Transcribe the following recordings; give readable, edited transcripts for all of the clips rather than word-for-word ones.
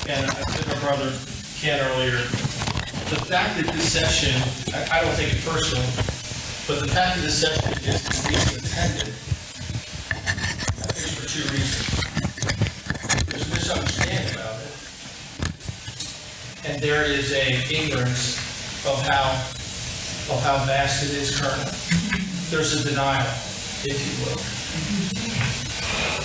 and I said to my brother Ken earlier, the fact that this session, I don't take it personally, but the fact that this session is attended, I think it's for two reasons. There's a misunderstanding about it, and there is a ignorance of how vast it is currently. There's a denial, if you will.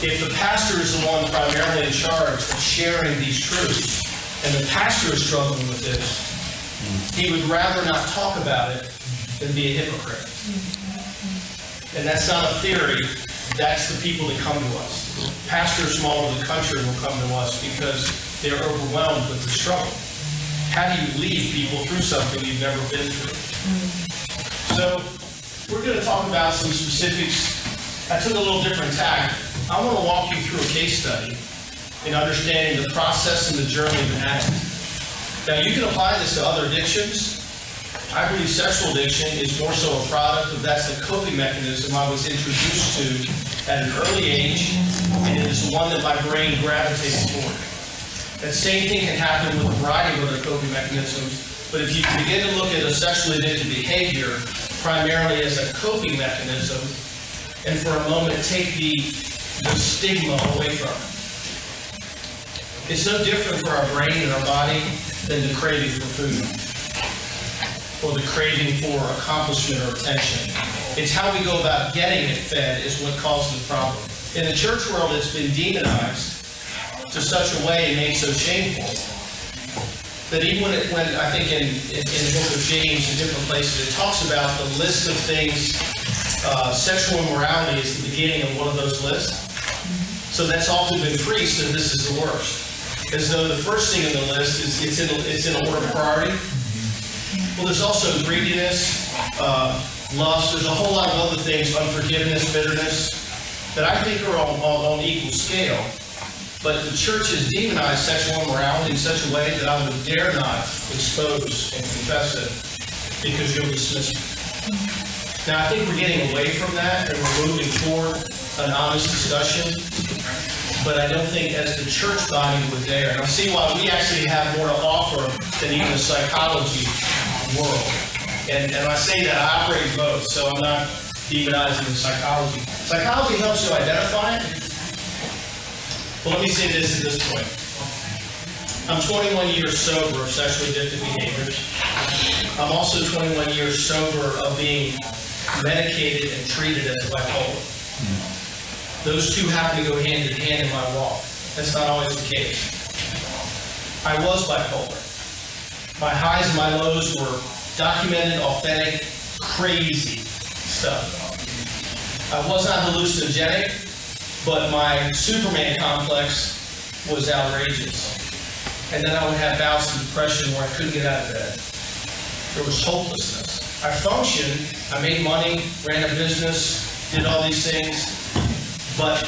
If the pastor is the one primarily in charge of sharing these truths, and the pastor is struggling with this, he would rather not talk about it than be a hypocrite. And that's not a theory, that's the people that come to us. Pastors from all over the country will come to us because they're overwhelmed with the struggle. How do you lead people through something you've never been through? So, we're going to talk about some specifics. I took a little different tack. I want to walk you through a case study in understanding the process and the journey of an addict. Now, you can apply this to other addictions. I believe sexual addiction is more so a product of that's the coping mechanism I was introduced to at an early age, and it is one that my brain gravitates toward. That same thing can happen with a variety of other coping mechanisms, but if you begin to look at a sexually addicted behavior primarily as a coping mechanism, and for a moment take the stigma away from it. It's no different for our brain and our body than the craving for food or the craving for accomplishment or attention. It's how we go about getting it fed is what causes the problem. In the church world, it's been demonized to such a way and made so shameful that even when I think in the book of James and different places, it talks about the list of things, sexual immorality is the beginning of one of those lists. So that's often been preached, and this is the worst. As though the first thing in the list is it's in order of priority. Well, there's also greediness, lust. There's a whole lot of other things, unforgiveness, bitterness, that I think are on equal scale. But the church has demonized sexual immorality in such a way that I would dare not expose and confess it because you'll dismiss it. Now, I think we're getting away from that and we're moving toward an honest discussion. But I don't think as the church body we're there. And I'll see why we actually have more to offer than even the psychology world. And I say that I operate both, so I'm not demonizing the psychology. Psychology helps you identify it. Well, let me say this at this point. I'm 21 years sober of sexually addicted behaviors. I'm also 21 years sober of being medicated and treated as bipolar. Those two happen to go hand in hand in my walk. That's not always the case. I was bipolar. My highs and my lows were documented, authentic, crazy stuff. I was not hallucinogenic, but my Superman complex was outrageous. And then I would have bouts of depression where I couldn't get out of bed. There was hopelessness. I functioned, I made money, ran a business, did all these things, but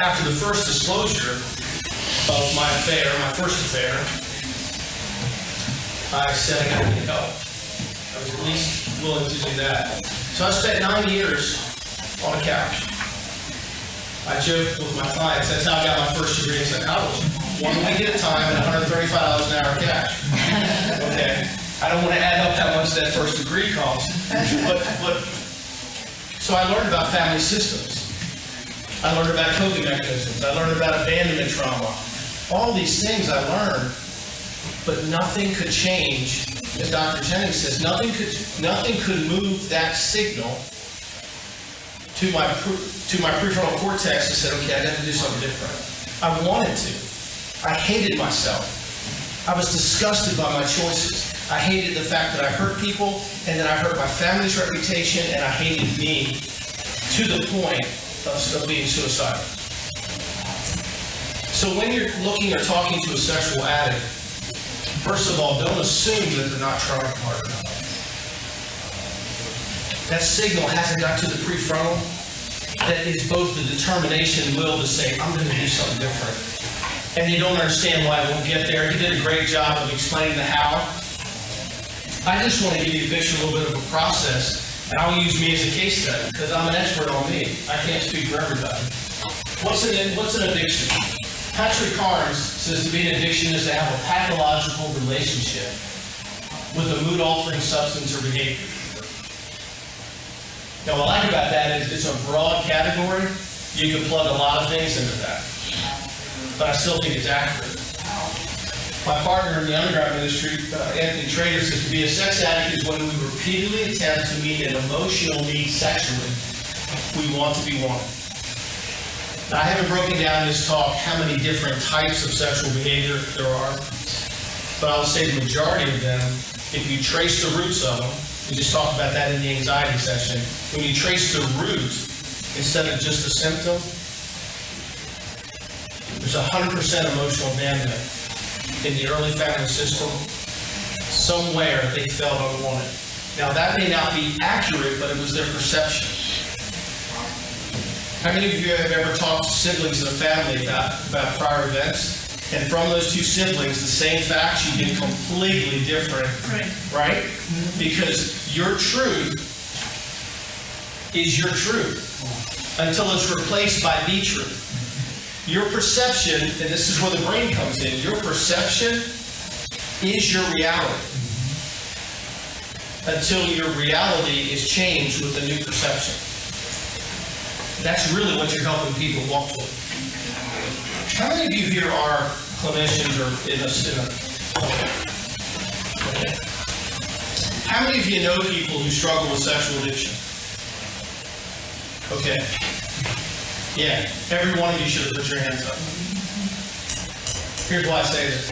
after the first disclosure of my first affair, I said I got to get help. I was at least willing to do that. So I spent 9 years on a couch. I joke with my clients, that's how I got my first degree in psychology. 1 week at a time and $135 an hour cash. Okay, I don't want to add up how much that first degree costs, but so I learned about family systems. I learned about coping mechanisms. I learned about abandonment trauma. All these things I learned, but nothing could change. As Dr. Jennings says, nothing could move that signal to my prefrontal cortex and said, okay, I got to do something different. I wanted to. I hated myself. I was disgusted by my choices. I hated the fact that I hurt people, and that I hurt my family's reputation, and I hated me to the point of being suicidal. So when you're looking or talking to a sexual addict, first of all, don't assume that they're not trying hard enough. That signal hasn't got to the prefrontal. That is both the determination and will to say, I'm going to do something different. And you don't understand why it won't get there. He did a great job of explaining the how. I just want to give you a picture, a little bit of a process, and I'll use me as a case study because I'm an expert on me. I can't speak for everybody. What's an addiction? Patrick Carnes says to be an addiction is to have a pathological relationship with a mood-altering substance or behavior. Now, what I like about that is it's a broad category. You can plug a lot of things into that. But I still think it's accurate. My partner in the underground ministry, Anthony Trader, says to be a sex addict is when we repeatedly attempt to meet an emotional need sexually. We want to be wanted. Now, I haven't broken down in this talk how many different types of sexual behavior there are, but I will say the majority of them, if you trace the roots of them, we just talked about that in the anxiety session, when you trace the root instead of just the symptom, there's 100% emotional damage in the early family system. Somewhere they felt unwanted. Now, that may not be accurate, but it was their perception. How many of you have ever talked to siblings in a family about prior events? And from those two siblings, the same facts, you get completely different, right? Because your truth is your truth until it's replaced by the truth. Your perception, and this is where the brain comes in, your perception is your reality until your reality is changed with a new perception. That's really what you're helping people walk toward. How many of you here are clinicians or in a okay. How many of you know people who struggle with sexual addiction? Okay. Yeah, every one of you should have put your hands up. Here's why I say this.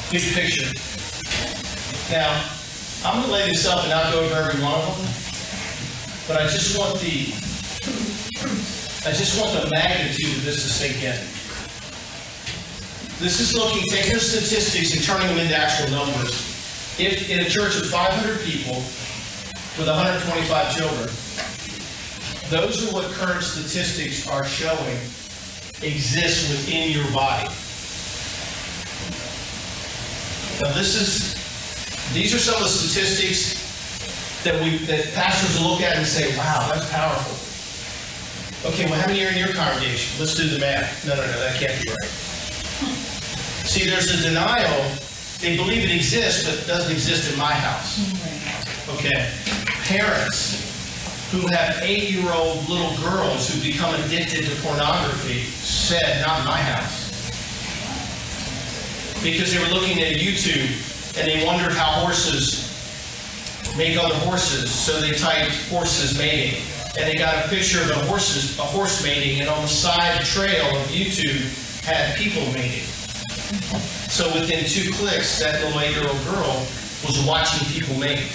Big picture. Now, I'm going to lay this up and not go over every one of them, but I just want the magnitude of this to sink in. This is taking the statistics and turning them into actual numbers. If in a church of 500 people with 125 children, those are what current statistics are showing exist within your body. Now these are some of the statistics that pastors will look at and say, wow, that's powerful. Okay, well, how many are in your congregation? Let's do the math. No, that can't be right. See, there's a denial. They believe it exists, but it doesn't exist in my house. Okay. Parents who have 8-year-old little girls who become addicted to pornography said, not in my house. Because they were looking at YouTube and they wondered how horses make other horses, so they typed horses mating. And they got a picture of a horse mating, and on the side trail of YouTube had people mating. So within 2 clicks, that little 8-year-old girl was watching people mate.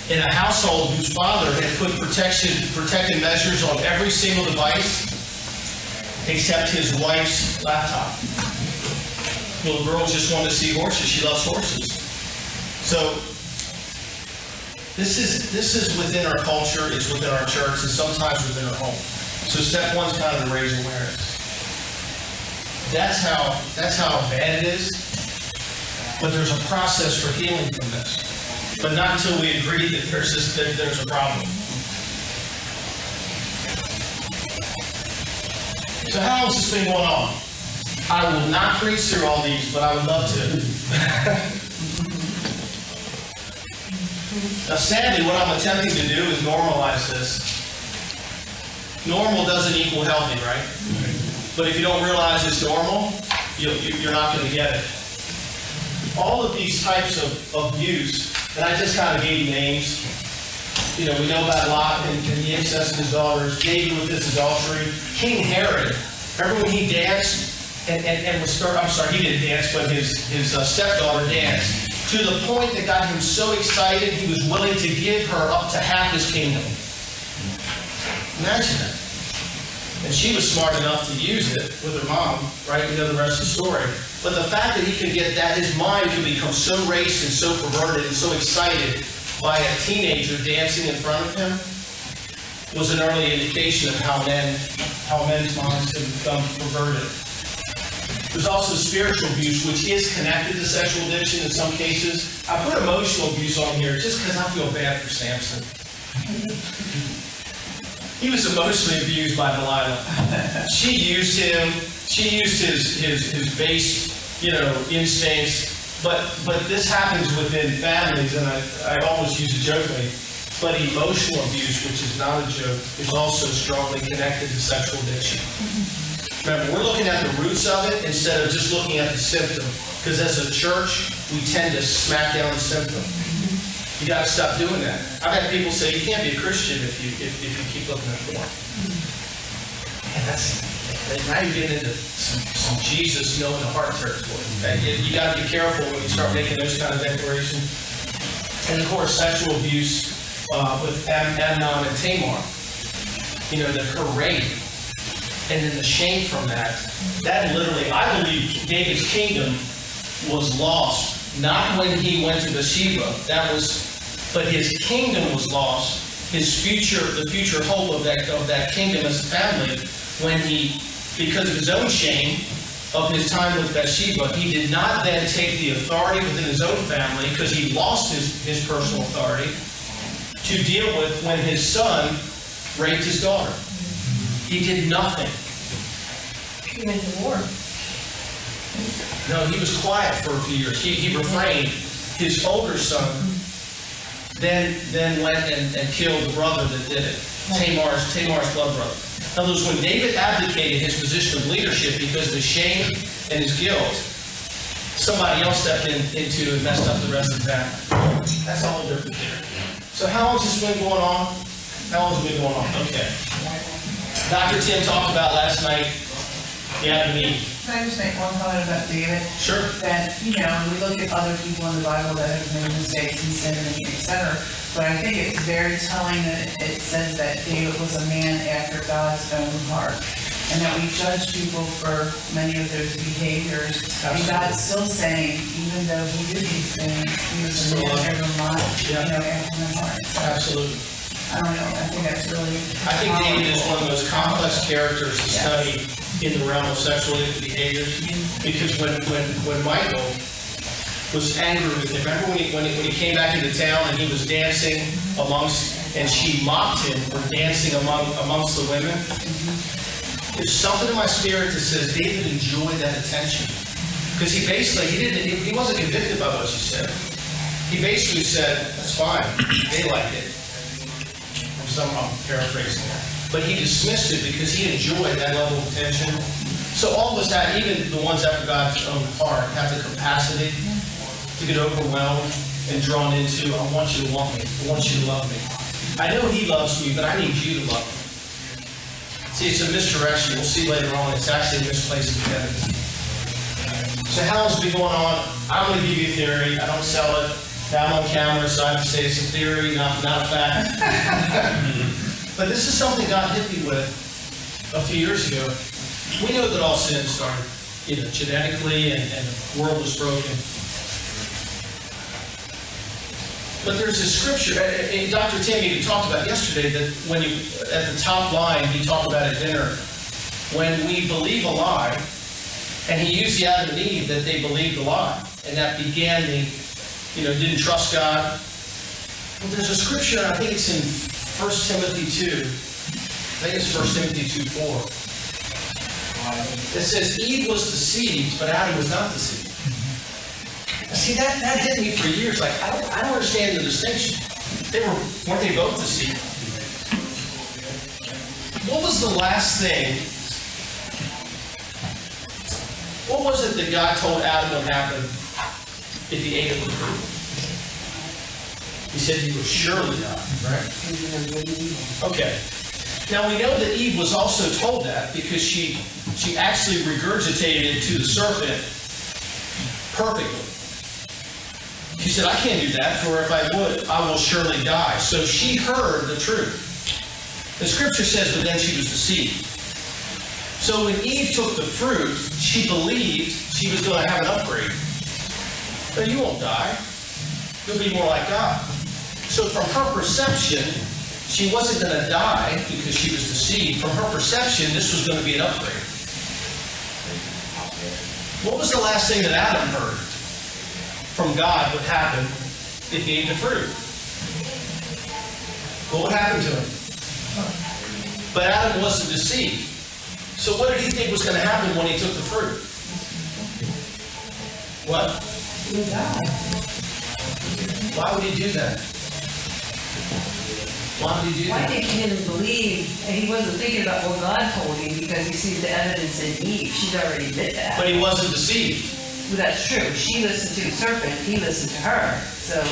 In a household whose father had put protective measures on every single device except his wife's laptop. The little girl just wanted to see horses. She loves horses. So this is within our culture, it's within our church, and sometimes within our home. So step 1 is kind of to raise awareness. That's how bad it is. But there's a process for healing from this. But not until we agree that there's a problem. So how has this been going on? I will not preach through all these, but I would love to. Now, sadly, what I'm attempting to do is normalize this. Normal doesn't equal healthy, right? But if you don't realize it's normal, you're not going to get it. All of these types of abuse, and I just kind of gave you names. You know, we know about Lot and the incest of his daughters, David with his adultery, King Herod. Remember when he danced and was I'm sorry, he didn't dance, but his stepdaughter danced. To the point that got him so excited, he was willing to give her up to half his kingdom. Imagine that. And she was smart enough to use it with her mom, right? We know the rest of the story. But the fact that he could get that, his mind could become so raced and so perverted and so excited by a teenager dancing in front of him was an early indication of how men's minds can become perverted. There's also spiritual abuse, which is connected to sexual addiction in some cases. I put emotional abuse on here just because I feel bad for Samson. He was emotionally abused by Delilah. She used him. She used his base, instincts. But this happens within families, and I always use it jokingly. But emotional abuse, which is not a joke, is also strongly connected to sexual addiction. Remember, we're looking at the roots of it instead of just looking at the symptom. Because as a church, we tend to smack down the symptom. You got to stop doing that. I've had people say you can't be a Christian if you keep looking at porn. And now you're getting into some Jesus knowing the heart territory. You got to be careful when you start making those kind of declarations. And of course, sexual abuse with Amnon and Tamar. Her rape, and then the shame from that. That literally, I believe, David's kingdom was lost. Not when he went to Bathsheba. But his kingdom was lost. The future hope of that kingdom as a family, when because of his own shame of his time with Bathsheba, he did not then take the authority within his own family, because he lost his personal authority, to deal with when his son raped his daughter. He did nothing. He went to war. No, he was quiet for a few years. He refrained. His older son then went and killed the brother that did it, Tamar's blood brother. In other words, when David abdicated his position of leadership because of his shame and his guilt, somebody else stepped into and messed up the rest of the family. That's a whole different theory. So how long has this been going on? How long has it been going on? Okay. Dr. Tim talked about last night the Adam and Eve. Can I just make one comment about David? Sure. That, we look at other people in the Bible that have made mistakes and sinned, etc. But I think it's very telling that it says that David was a man after God's own heart. And that we judge people for many of those behaviors. Absolutely. And God's still saying, even though he did these things, he was a man after my heart. Absolutely. I don't know. I think that's really... I think David is one of the most complex characters to study in the realm of sexual behaviors, because when Michael was angry with him, remember when he came back into town and he was dancing and she mocked him for dancing amongst the women? There's something in my spirit that says David enjoyed that attention, because he wasn't convicted by what she said. He basically said, "That's fine, they like it." I'm paraphrasing that. But he dismissed it because he enjoyed that level of attention. So all of us, even the ones after God's own heart, have the capacity to get overwhelmed and drawn into, I want you to want me. I want you to love me. I know he loves me, but I need you to love me. See, it's a misdirection. We'll see later on. It's actually a misplaced identity. So how has it been going on? I'm going to give you a theory. I don't sell it. Now I'm on camera, so I have to say it's a theory, not a fact. But this is something God hit me with a few years ago. We know that all sin started, genetically, and the world was broken. But there's a scripture, Dr. Tim even talked about yesterday, that when at the top line, he talked about at dinner, when we believe a lie, and he used the Adam and Eve that they believed a lie, and that began didn't trust God. Well, there's a scripture, I think it's in 1 Timothy 2. I think it's 1 Timothy 2:4. It says, Eve was deceived, but Adam was not deceived. See, that hit me for years. Like, I don't understand the distinction. Weren't they both deceived? What was the last thing? What was it that God told Adam would happen if he ate of the fruit? He said he would surely die, right? Okay. Now we know that Eve was also told that because she actually regurgitated it to the serpent perfectly. She said, I can't do that, for if I would, I will surely die. So she heard the truth. The scripture says, but then she was deceived. So when Eve took the fruit, she believed she was going to have an upgrade. But you won't die. You'll be more like God. So from her perception, she wasn't going to die because she was deceived. From her perception, this was going to be an upgrade. What was the last thing that Adam heard from God would happen if he ate the fruit? What would happen to him? But Adam wasn't deceived. So what did he think was going to happen when he took the fruit? What? He would die. Why would he do that? Why would he do I that? think he didn't believe, and he wasn't thinking about what God told him because he sees the evidence in Eve. She's already did that. But he wasn't deceived. Well, that's true. She listened to the serpent, he listened to her. So,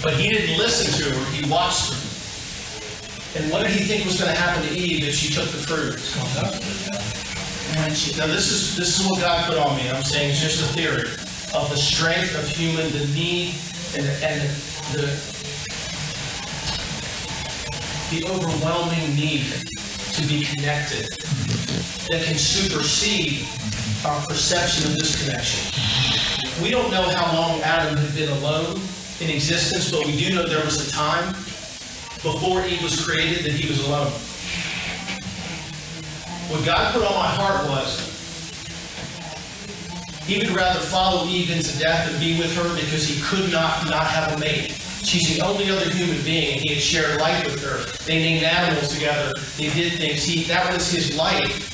But he didn't listen to her, he watched her. And what did he think was going to happen to Eve if she took the fruit? Now this is what God put on me. I'm saying it's just a theory of the strength of human, the need and the overwhelming need to be connected that can supersede our perception of this connection. We don't know how long Adam had been alone in existence, but we do know there was a time before Eve was created that he was alone. What God put on my heart was he would rather follow Eve into death than be with her because he could not have a mate. She's the only other human being, and he had shared life with her. They named animals together. They did things. That was his life.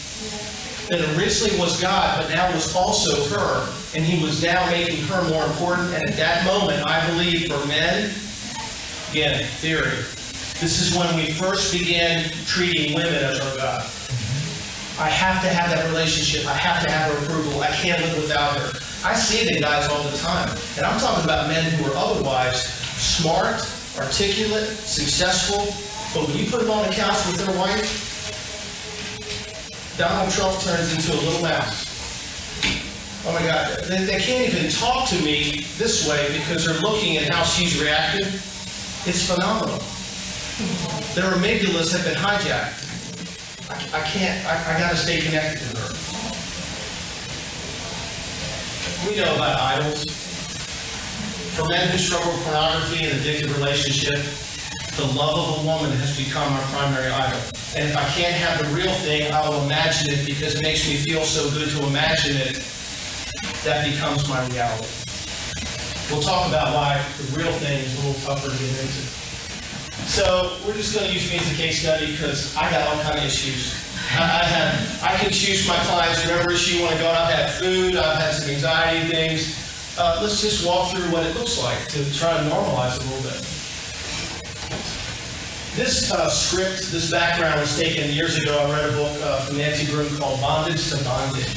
That originally was God, but now was also her, and he was now making her more important. And at that moment, I believe for men, again, theory, this is when we first began treating women as our God. I have to have that relationship. I have to have her approval. I can't live without her. I see it in guys all the time. And I'm talking about men who are otherwise smart, articulate, successful, but when you put them on the couch with their wife, Donald Trump turns into a little mouse. Oh my God, they can't even talk to me this way because they're looking at how she's reacted. It's phenomenal. Their amygdalas have been hijacked. I gotta stay connected to her. We know about idols. For men who struggle with pornography and addictive relationship, the love of a woman has become our primary idol. And if I can't have the real thing, I will imagine it because it makes me feel so good to imagine it. That becomes my reality. We'll talk about why the real thing is a little tougher to get into. So we're just going to use me as a case study because I got all kind of issues. I can choose my clients whatever issue you want to go. I've had food, I've had some anxiety things. Let's just walk through what it looks like to try to normalize it a little bit. This script, this background was taken years ago. I read a book from Nancy Broom called Bondage to Bondage.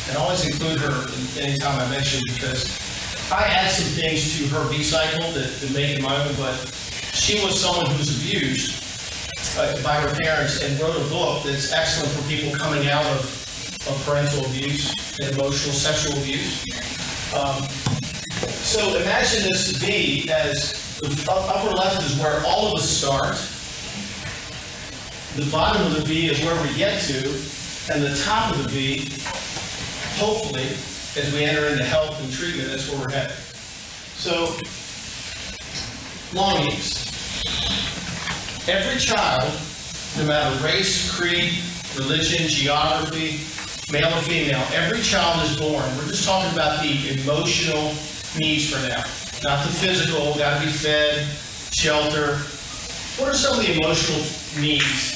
And I always include her anytime I mention because I add some things to her V-cycle that make it my own, but she was someone who was abused by her parents and wrote a book that's excellent for people coming out of parental abuse and emotional sexual abuse. So imagine this V as the upper left is where all of us start. The bottom of the V is where we get to, and the top of the V, hopefully, as we enter into health and treatment, that's where we're headed. So, longings. Every child, no matter race, creed, religion, geography, male or female, every child is born. We're just talking about the emotional needs for now. Not the physical, got to be fed, shelter. What are some of the emotional needs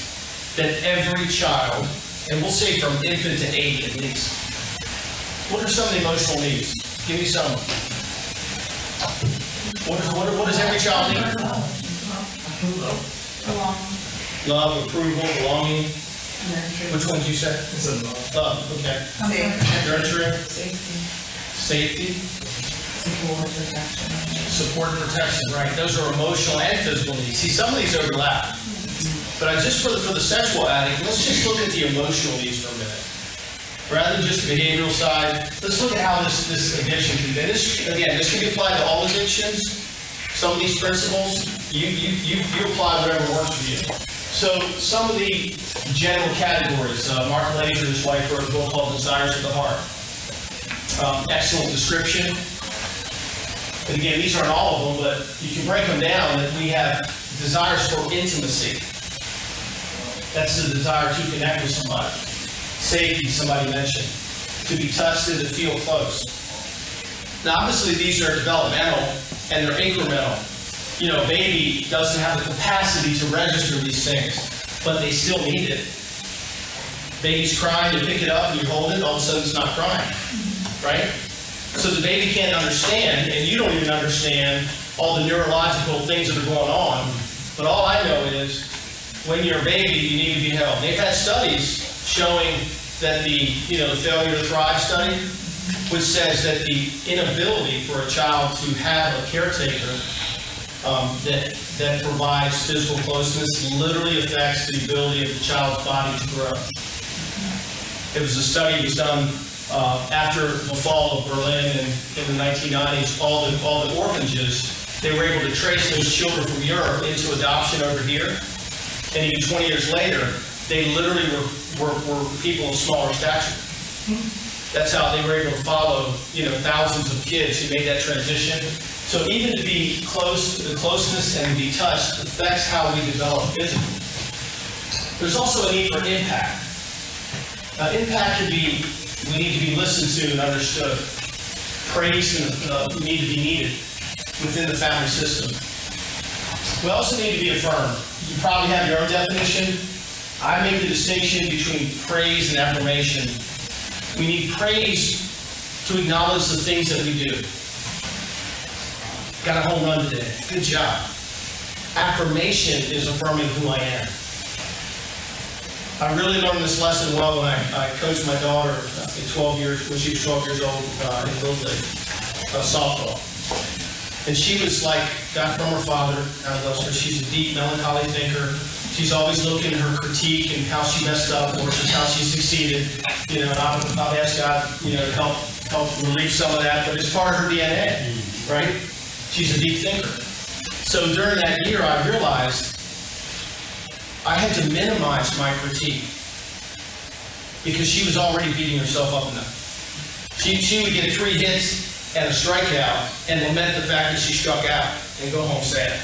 that every child, and we'll say from infant to 8 at least, what are some of the emotional needs? Give me some. What does every child need? Love, approval, belonging. Which one did you say? Love, okay. Nurturing. Safety. Support and protection, right. Those are emotional and physical needs. See, some of these overlap. But just for the sexual addict, let's just look at the emotional needs for a minute. Rather than just the behavioral side, let's look at how this addiction can be. This can be applied to all addictions. Some of these principles, you apply whatever works for you. So some of the general categories, Mark Laser and his wife wrote a book called Desires of the Heart. Excellent description. And again, these aren't all of them, but you can break them down that we have desires for intimacy. That's the desire to connect with somebody. Safety, somebody mentioned. To be touched and to feel close. Now, obviously, these are developmental and they're incremental. You know, a baby doesn't have the capacity to register these things. but they still need it. Baby's crying, you pick it up and you hold it, all of a sudden it's not crying, right? So the baby can't understand, and you don't even understand all the neurological things that are going on, but all I know is when you're a baby, you need to be held. They've had studies showing that the Failure to Thrive study, which says that the inability for a child to have a caretaker that provides physical closeness literally affects the ability of the child's body to grow. It was a study that was done after the fall of Berlin in the 1990s. All the orphanages, they were able to trace those children from Europe into adoption over here. And even 20 years later, they literally were people of smaller stature. That's how they were able to follow, thousands of kids who made that transition. So even to be close, the closeness and to be touched affects how we develop physically. There's also a need for impact. Impact could be, we need to be listened to and understood. Praise need to be needed within the family system. We also need to be affirmed. You probably have your own definition. I make the distinction between praise and affirmation. We need praise to acknowledge the things that we do. Got a home run today. Good job. Affirmation is affirming who I am. I really learned this lesson well when I coached my daughter in 12 years, when she was 12 years old in Little League, softball. And she was like, got from her father, God bless her. She's a deep, melancholy thinker. She's always looking at her critique and how she messed up or just how she succeeded. And I've asked God, to help relieve some of that, but it's part of her DNA, right? She's a deep thinker. So during that year, I realized I had to minimize my critique because she was already beating herself up enough. She would get 3 hits and a strikeout and lament the fact that she struck out and go home sad.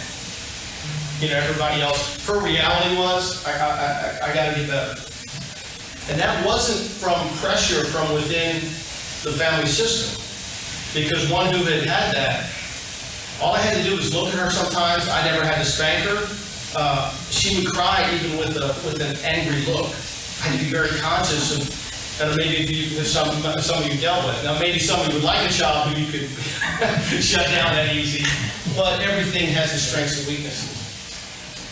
Everybody else, her reality was, I got to get better. And that wasn't from pressure from within the family system. Because one who had that, all I had to do was look at her sometimes. I never had to spank her. She would cry even with an angry look. I had to be very conscious of, and maybe if some of you dealt with. Now maybe somebody would like a child who you could shut down that easy, but everything has its strengths and weaknesses.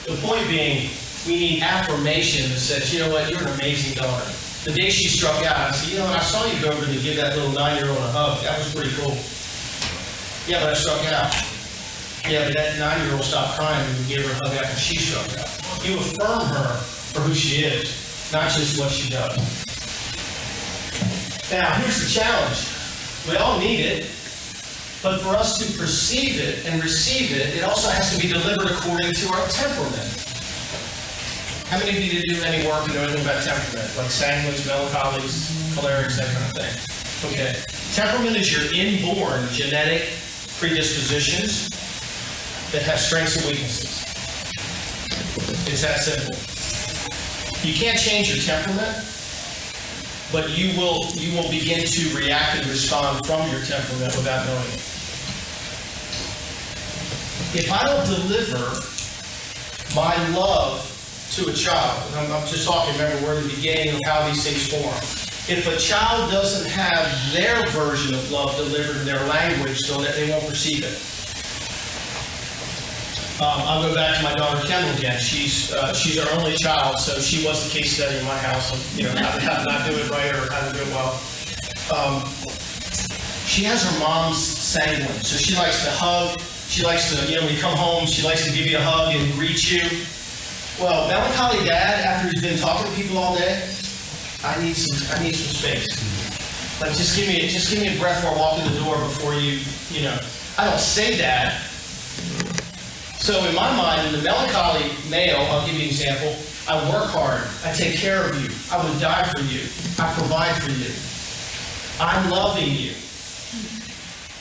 The point being, we need affirmation that says, you know what, you're an amazing daughter. The day she struck out, I said, I saw you go over to give that little 9-year-old a hug. That was pretty cool. Yeah, but I struck out. Yeah, but that 9-year-old stopped crying when you gave her a hug after she struck out. You affirm her for who she is, not just what she does. Now, here's the challenge. We all need it, but for us to perceive it and receive it, it also has to be delivered according to our temperament. How many of you do any work and know anything about temperament? Like sanguines, melancholies, cholerics, that kind of thing? Okay. Temperament is your inborn genetic predispositions that have strengths and weaknesses. It's that simple. You can't change your temperament, but you will begin to react and respond from your temperament without knowing it. If I don't deliver my love to a child, and I'm just talking, remember, we're in the beginning of how these things form. If a child doesn't have their version of love delivered in their language, so that they won't perceive it. I'll go back to my daughter Kendall again. She's our only child, so she was the case study in my house of how to not do it right or how to do it well. She has her mom's sanguine, so she likes to hug. She likes to, when you come home, she likes to give you a hug and greet you. Well, melancholy dad, after he's been talking to people all day, I need some space. Like just give me a breath before I walk in the door before I don't say that. So in my mind, in the melancholy male, I'll give you an example, I work hard, I take care of you, I would die for you, I provide for you, I'm loving you.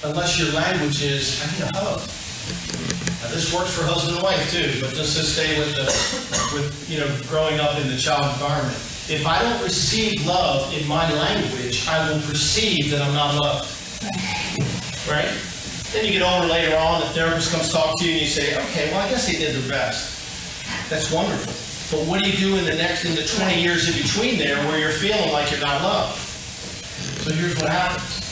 Unless your language is, I need a hug. Now, this works for husband and wife too, but let's just stay with growing up in the child environment. If I don't receive love in my language, I will perceive that I'm not loved. Right? Then you get older later on, the therapist comes talk to you and you say, okay, well, I guess they did their best. That's wonderful. But what do you do in the 20 years in between there where you're feeling like you're not loved? So here's what happens.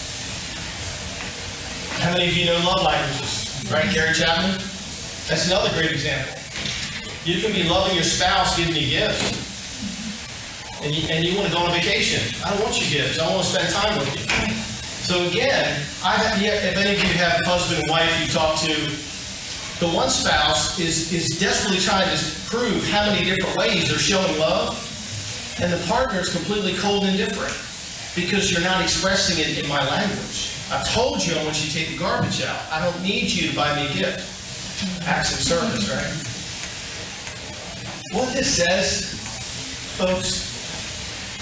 How many of you know love languages? Right, Gary Chapman? That's another great example. You can be loving your spouse, giving you gifts. And you want to go on a vacation. I don't want your gifts. I want to spend time with you. So again, if any of you have husband and wife you talk to, the one spouse is desperately trying to prove how many different ways they're showing love, and the partner is completely cold and indifferent because you're not expressing it in my language. I told you I want you to take the garbage out. I don't need you to buy me a gift. Acts of service, right? What this says, folks,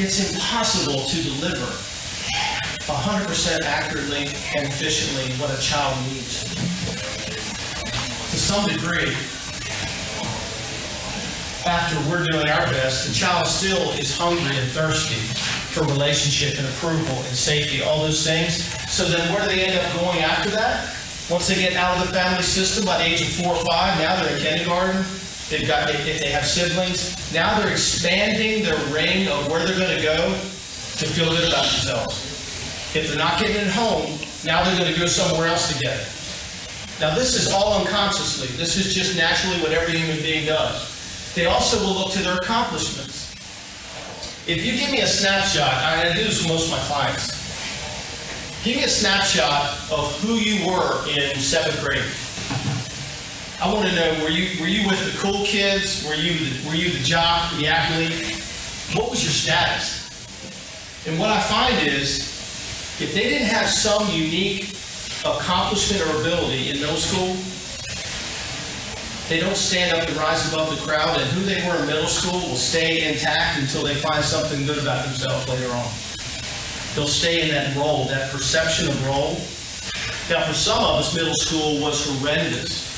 it's impossible to deliver 100% accurately and efficiently what a child needs. To some degree, after we're doing our best, the child still is hungry and thirsty for relationship and approval and safety, all those things. So then where do they end up going after that? Once they get out of the family system by the age of 4 or 5, now they're in kindergarten. If they have siblings, now they're expanding their ring of where they're going to go to feel good about themselves. If they're not getting it at home, now they're going to go somewhere else to get it. Now this is all unconsciously. This is just naturally what every human being does. They also will look to their accomplishments. If you give me a snapshot, I do this with most of my clients. Give me a snapshot of who you were in 7th grade. I want to know, were you with the cool kids? Were you the jock, the athlete? What was your status? And what I find is, if they didn't have some unique accomplishment or ability in middle school, they don't stand up and rise above the crowd, and who they were in middle school will stay intact until they find something good about themselves later on. They'll stay in that role, that perception of role. Now, for some of us, middle school was horrendous.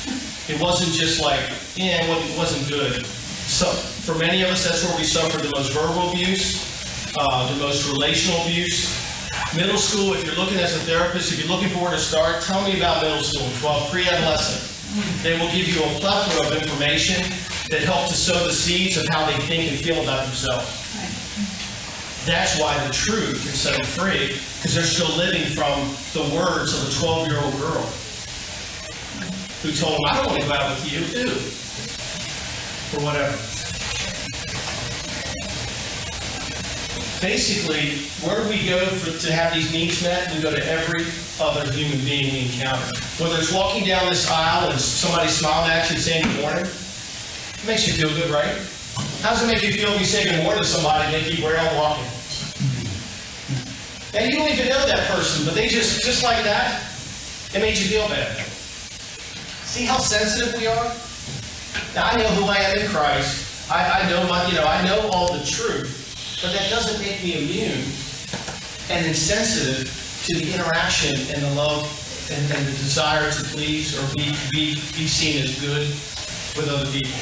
It wasn't just like, it wasn't good. So, for many of us, that's where we suffered the most verbal abuse, the most relational abuse. Middle school, if you're looking as a therapist, if you're looking for where to start, tell me about middle school, 12, pre-adolescent. They will give you a plethora of information that help to sow the seeds of how they think and feel about themselves. That's why the truth can set them free, because they're still living from the words of a 12-year-old girl who told them, I don't want to go out with you, too, or whatever. Basically, where do we go to have these needs met? We go to every other human being we encounter. Whether it's walking down this aisle and somebody smiling at you and saying good morning, it makes you feel good, right? How does it make you feel when you say good morning to somebody and they keep right on walking? And you don't even know that person, but they just like that, it made you feel bad. See how sensitive we are? Now, I know who I am in Christ. I know all the truth. But that doesn't make me immune and insensitive to the interaction and the love and the desire to please or be seen as good with other people.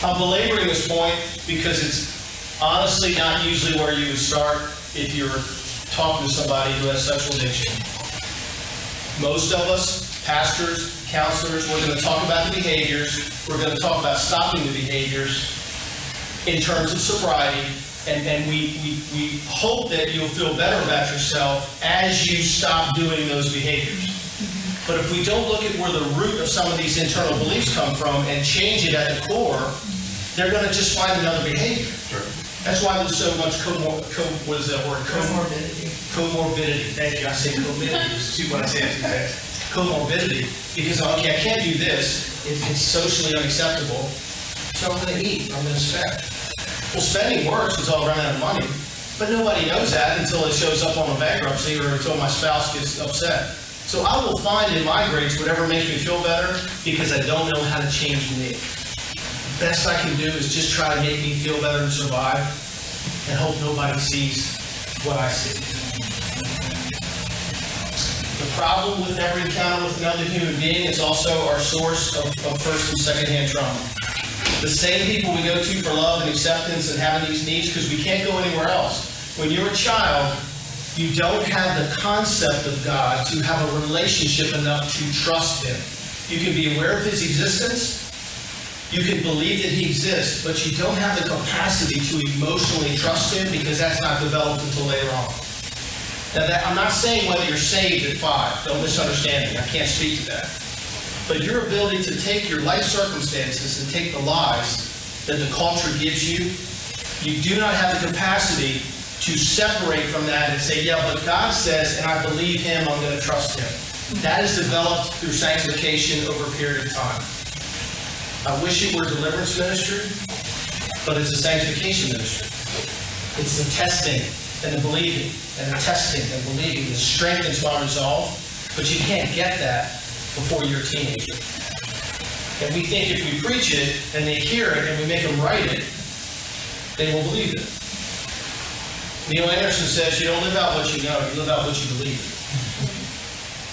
I'm belaboring this point because it's honestly not usually where you would start if you're talking to somebody who has sexual addiction. Most of us, pastors, counselors, we're going to talk about the behaviors. We're going to talk about stopping the behaviors in terms of sobriety. And we hope that you'll feel better about yourself as you stop doing those behaviors. But if we don't look at where the root of some of these internal beliefs come from and change it at the core, they're going to just find another behavior. Sure. That's why there's so much what is that word? Comorbidity. Comorbidity. Thank you. I say comorbidity. See what I say today. Comorbidity. Because, okay, I can't do this. It's socially unacceptable. So I'm going to eat. I'm going to spend. Well, spending works until I run out of money, but nobody knows that until it shows up on a bankruptcy or until my spouse gets upset. So I will find in my grades whatever makes me feel better because I don't know how to change me. The best I can do is just try to make me feel better and survive and hope nobody sees what I see. The problem with every encounter with another human being is also our source of first and second-hand trauma. The same people we go to for love and acceptance and having these needs because we can't go anywhere else. When you're a child, you don't have the concept of God to have a relationship enough to trust Him. You can be aware of His existence. You can believe that he exists, but you don't have the capacity to emotionally trust him because that's not developed until later on. Now, I'm not saying whether you're saved at 5. Don't misunderstand me. I can't speak to that. But your ability to take your life circumstances and take the lies that the culture gives you, you do not have the capacity to separate from that and say, yeah, but God says, and I believe him, I'm going to trust him. That is developed through sanctification over a period of time. I wish it were deliverance ministry, but it's a sanctification ministry. It's the testing and the believing, and the testing and believing that strengthens my resolve, but you can't get that before you're a teenager. And we think if we preach it, and they hear it, and we make them write it, they will believe it. Neil Anderson says, you don't live out what you know, you live out what you believe.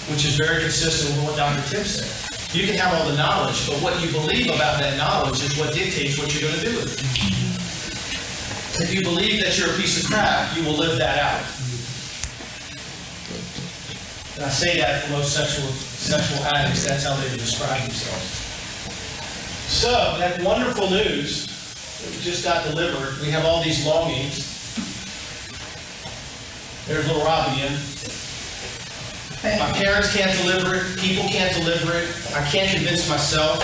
Which is very consistent with what Dr. Tim said. You can have all the knowledge, but what you believe about that knowledge is what dictates what you're going to do with it. If you believe that you're a piece of crap, you will live that out. And I say that for most sexual addicts, that's how they would describe themselves. So, that wonderful news that we just got delivered, we have all these longings. There's little Robb again. My parents can't deliver it. People can't deliver it. I can't convince myself.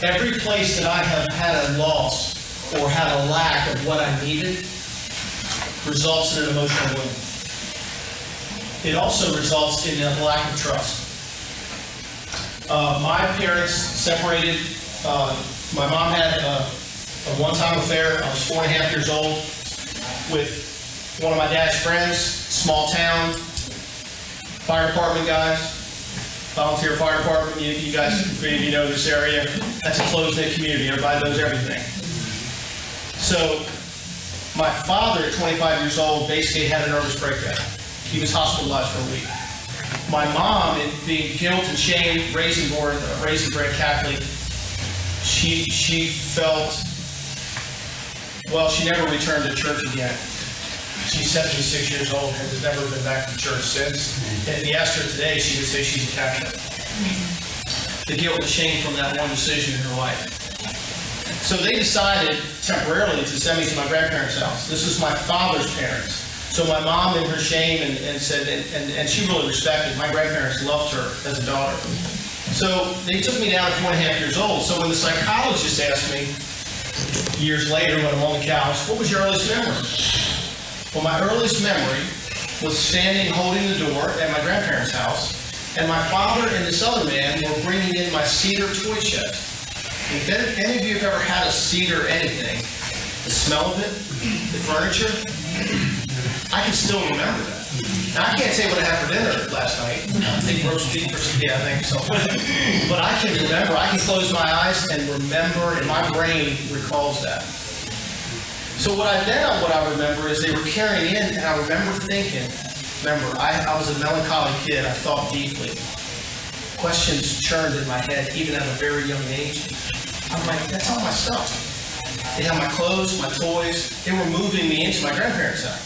Every place that I have had a loss or had a lack of what I needed results in an emotional wound. It also results in a lack of trust. My parents separated. My mom had a one-time affair. I was 4.5 years old with one of my dad's friends, small town. Fire department guys, volunteer fire department, you guys, you know this area, that's a closed-knit community, everybody knows everything. So, my father at 25 years old basically had a nervous breakdown. He was hospitalized for a week. My mom, in being guilt and shame, raised and bred Catholic, she felt, well, she never returned to church again. She's 76 years old and has never been back to church since. And if you asked her today, she would say she's a Catholic. The guilt and shame from that one decision in her life. So they decided temporarily to send me to my grandparents' house. This was my father's parents. So my mom in her shame and said, and she really respected, my grandparents loved her as a daughter. So they took me down at 4.5 years old. So when the psychologist asked me, years later when I'm on the couch, what was your earliest memory? Well, my earliest memory was standing holding the door at my grandparents' house, and my father and this other man were bringing in my cedar toy shed. If any of you have ever had a cedar anything, the smell of it, the furniture, I can still remember that. Now, I can't say what I had for dinner last night. I think roast beef or something, yeah, I think so. But I can remember, I can close my eyes and remember, and my brain recalls that. So what I remember is they were carrying in, and I remember thinking, I was a melancholy kid, I thought deeply. Questions churned in my head, even at a very young age. I'm like, that's all my stuff. They had my clothes, my toys, they were moving me into my grandparents' house.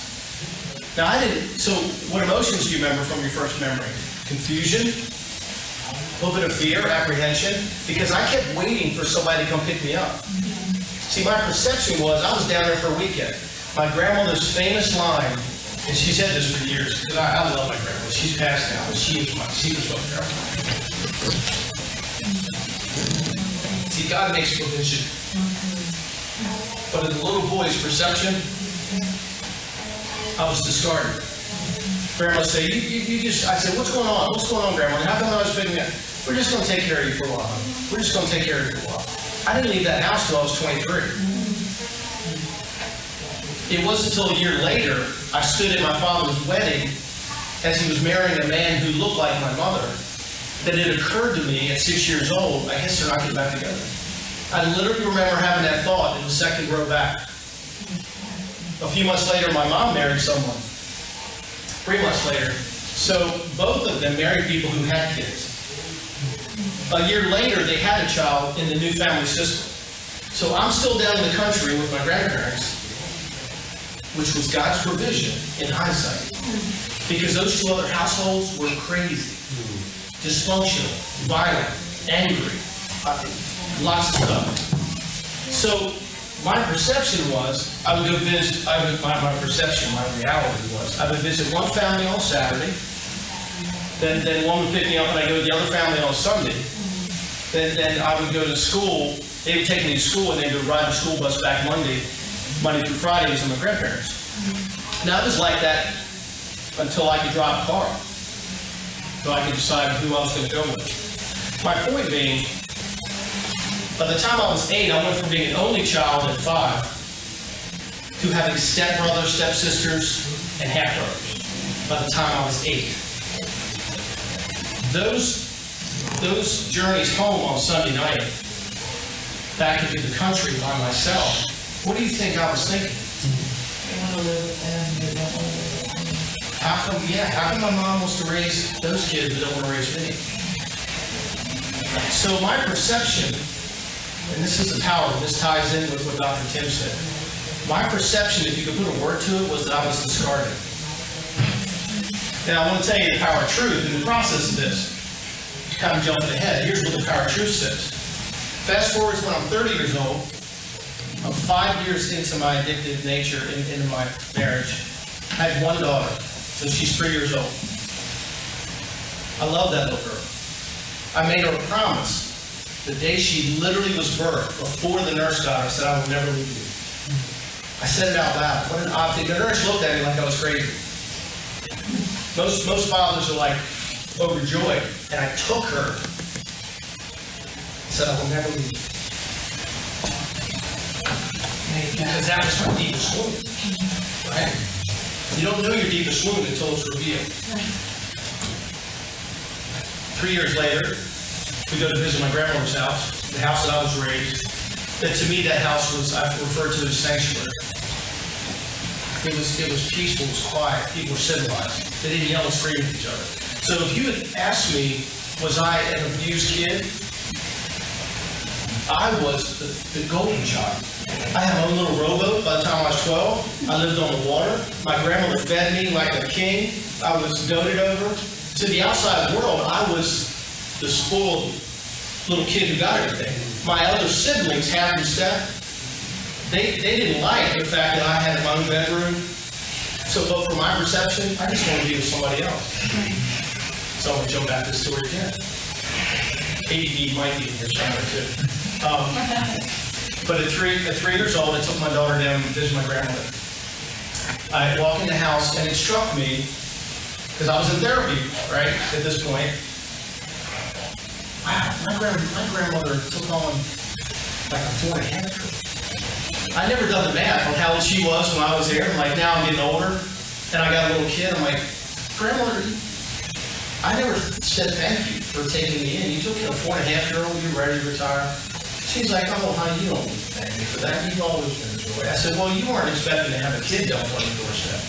Now so what emotions do you remember from your first memory? Confusion, a little bit of fear, apprehension, because I kept waiting for somebody to come pick me up. See, my perception was I was down there for a weekend. My grandmother's famous line, and she's said this for years, because I love my grandmother. She's passed now, but she was so terrible. See, God makes provision. But in the little boy's perception, I was discarded. Grandma would say, I said, what's going on? What's going on, Grandma? How come I was picking up? We're just going to take care of you for a while. We're just going to take care of you for a while. I didn't leave that house till I was 23. It wasn't until a year later, I stood at my father's wedding as he was marrying a man who looked like my mother, that it occurred to me at 6 years old, I guess they're not getting back together. I literally remember having that thought in the second row back. A few months later, my mom married someone. 3 months later. So both of them married people who had kids. A year later, they had a child in the new family system. So I'm still down in the country with my grandparents, which was God's provision in hindsight. Because those 2 other households were crazy, dysfunctional, violent, angry. Lots of stuff. So my perception was, I would go visit, my perception, my reality was, I would visit one family on Saturday, then one would pick me up and I'd go to the other family on Sunday. Then I would go to school, they would take me to school and then go ride the school bus back Monday through Fridays with my grandparents. Now it was like that until I could drive a car. So I could decide who I was going to go with. My point being, by the time I was 8, I went from being an only child at 5 to having stepbrothers, stepsisters, and half-brothers by the time I was 8. Those journeys home on Sunday night, back into the country by myself, what do you think I was thinking? They want to live with them, they don't want to live with them. How come my mom wants to raise those kids but don't want to raise me? So my perception, and this is the power, this ties in with what Dr. Tim said. My perception, if you could put a word to it, was that I was discarded. Now I want to tell you the power of truth in the process of this. Kind of jumping ahead. Here's what the power of truth says. Fast forward to when I'm 30 years old. I'm 5 years into my addictive nature into my marriage. I had one daughter, so she's 3 years old. I love that little girl. I made her a promise the day she literally was birthed, before the nurse got her, I said, I will never leave you. I said it out loud. What an odd thing. The nurse looked at me like I was crazy. Most fathers are like overjoyed, and I took her. I said, I will never leave you. Because that was my deepest wound, right? You don't know your deepest wound until it's revealed. 3 years later, we go to visit my grandmother's house, the house that I was raised. That to me, that house was, I refer to as sanctuary. It was peaceful, it was quiet, people were civilized. They didn't yell and scream at each other. So if you had asked me, was I an abused kid? I was the golden child. I had my own little rowboat by the time I was 12. I lived on the water. My grandmother fed me like a king. I was doted over. To the outside world, I was the spoiled little kid who got everything. My other siblings, half and step, they didn't like the fact that I had my own bedroom. So, but from my perception, I just wanted to be with somebody else. So I'm going to jump back to the story again. ADD might be in here somewhere too. But at 3 years old, I took my daughter down to visit my grandmother. I walked in the house, and it struck me, because I was in therapy, right, at this point. Wow, my grandmother took on like a 4.5. I never done the math on how old she was when I was there. I'm like, now I'm getting older, and I got a little kid. I'm like, grandmother, I never said thank you for taking me in. You took in a 4.5-year-old, you're ready to retire. She's like, oh, honey, you don't need to thank me for that. You've always been a joy. I said, well, you weren't expecting to have a kid down on the doorstep.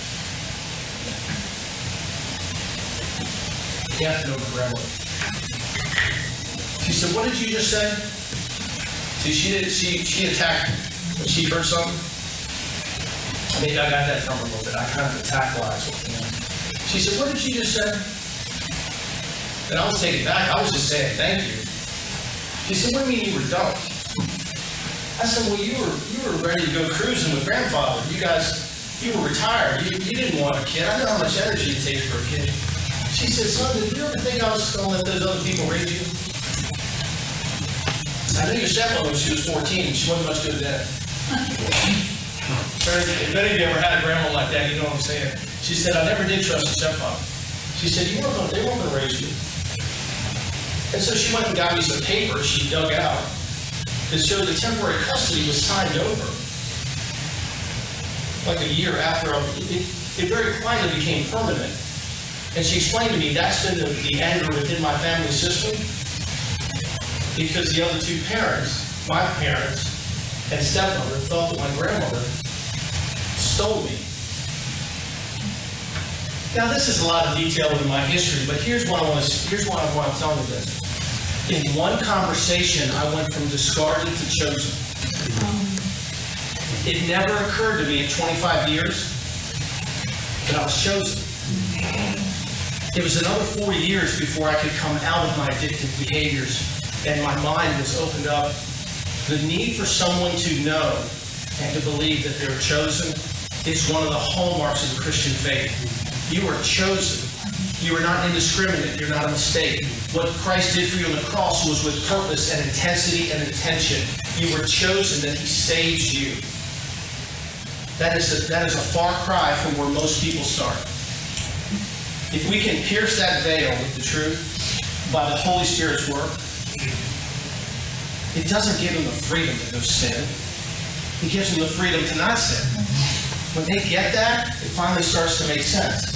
You have to know the grandmother. She said, what did you just say? See, she attacked me. When she heard something, maybe I got that from her a little bit. I kind of attacked wise with her. She said, what did you just say? And I was taken back. I was just saying thank you. She said, what do you mean you were done? I said, well, you were ready to go cruising with grandfather. You were retired. You didn't want a kid. I know how much energy it takes for a kid. She said, son, did you ever think I was going to let those other people raise you? I knew your stepmother when she was 14. She wasn't much good at that. If any of you ever had a grandma like that, you know what I'm saying. She said, I never did trust your stepfather. She said, they weren't going to raise you. And so she went and got me some paper she dug out that showed the temporary custody was signed over. Like a year after, it very quietly became permanent. And she explained to me that's been the anger within my family system, because the other two parents, my parents and stepmother, thought that my grandmother stole me. Now this is a lot of detail in my history, but here's what I want to tell you this. In one conversation, I went from discarded to chosen. It never occurred to me in 25 years that I was chosen. It was another 4 years before I could come out of my addictive behaviors and my mind was opened up The need for someone to know and to believe that they're chosen is one of the hallmarks of the Christian faith. You are chosen. You are not indiscriminate. You're not a mistake. What Christ did for you on the cross was with purpose and intensity and intention. You were chosen that he saves you. That is a far cry from where most people start. If we can pierce that veil with the truth by the Holy Spirit's work, it doesn't give them the freedom to go sin. It gives them the freedom to not sin. When they get that, it finally starts to make sense.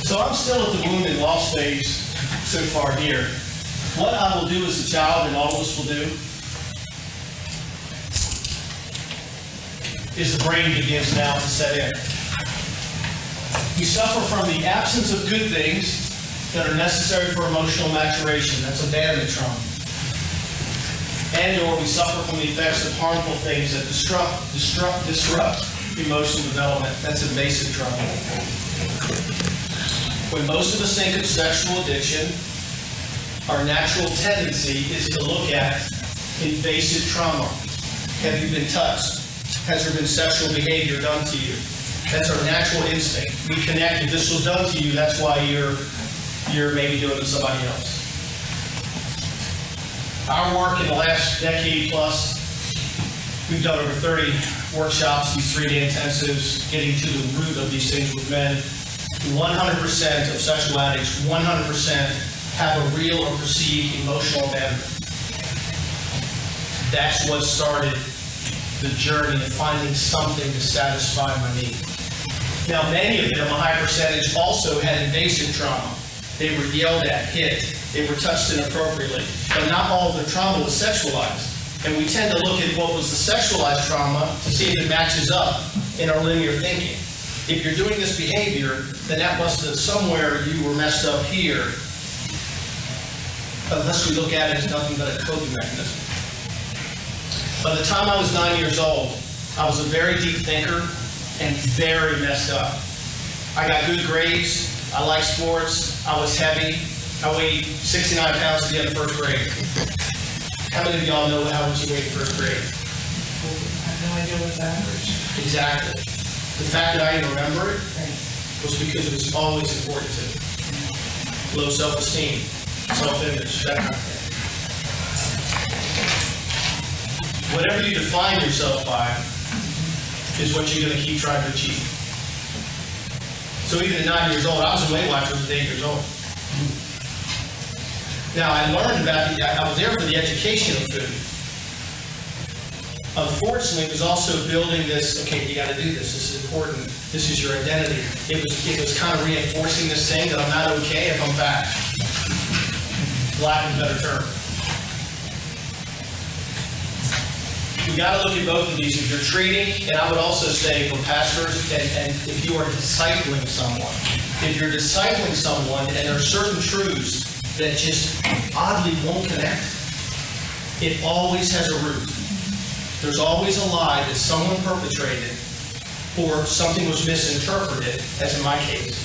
So I'm still at the wound and loss phase so far here. What I will do as a child, and all of us will do, is the brain begins now to set in. We suffer from the absence of good things that are necessary for emotional maturation. That's abandonment trauma. And or we suffer from the effects of harmful things that disrupt emotional development. That's invasive trauma. When most of us think of sexual addiction, our natural tendency is to look at invasive trauma. Have you been touched? Has there been sexual behavior done to you? That's our natural instinct. We connect, if this was done to you, that's why you're maybe doing it to somebody else. Our work in the last decade plus, we've done over 30 workshops, these 3-day intensives, getting to the root of these things with men. 100% of sexual addicts, 100% have a real or perceived emotional abandonment. That's what started the journey of finding something to satisfy my need. Now, many of them, a high percentage, also had invasive trauma. They were yelled at, hit, they were touched inappropriately. But not all of their trauma was sexualized. And we tend to look at what was the sexualized trauma to see if it matches up in our linear thinking. If you're doing this behavior, then that must have somewhere you were messed up here. Unless we look at it as nothing but a coping mechanism. By the time I was 9 years old, I was a very deep thinker and very messed up. I got good grades. I liked sports. I was heavy. I weighed 69 pounds at the end of first grade. How many of y'all know how much you weighed in first grade? I have no idea what's average. Exactly. The fact that I even remember it was because it was always important to me. Low self-esteem, self-image, that kind of thing. Whatever you define yourself by is what you're going to keep trying to achieve. So even at 9 years old, I was a Weight Watchers at 8 years old. Now, I learned about I was there for the education of food. Unfortunately, it was also building this, okay, you got to do this. This is important. This is your identity. It was kind of reinforcing this thing that I'm not okay if I'm fat. Lack of a better term. You got to look at both of these. If you're treating, and I would also say for pastors, and if you are discipling someone, and there are certain truths that just oddly won't connect, it always has a root. There's always a lie that someone perpetrated or something was misinterpreted, as in my case.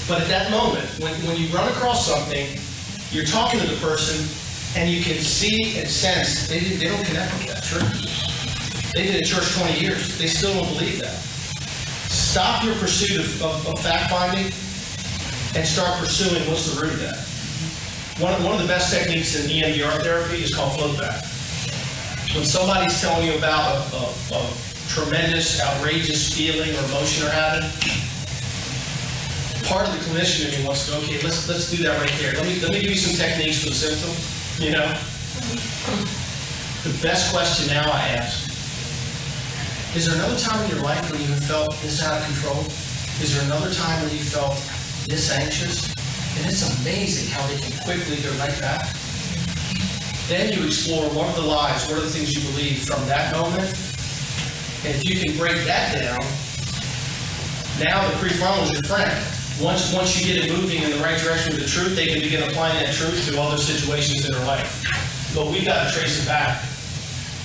But at that moment, when you run across something, you're talking to the person, and you can see and sense they don't connect with that truth. They've been in church 20 years. They still don't believe that. Stop your pursuit of fact-finding and start pursuing what's the root of that. One of the best techniques in EMDR therapy is called flow back. When somebody's telling you about a tremendous, outrageous feeling or emotion they're having, part of the clinician in me wants to go, okay, let's do that right there. Let me give you some techniques for the symptom. You know? The best question now I ask, is there another time in your life when you have felt this out of control? Is there another time when you felt this anxious? And it's amazing how they can quickly go right back. Then you explore what are the lies, what are the things you believe from that moment. And if you can break that down, now the prefrontal is your friend. Once you get it moving in the right direction with the truth, they can begin applying that truth to other situations in their life. But we've got to trace it back.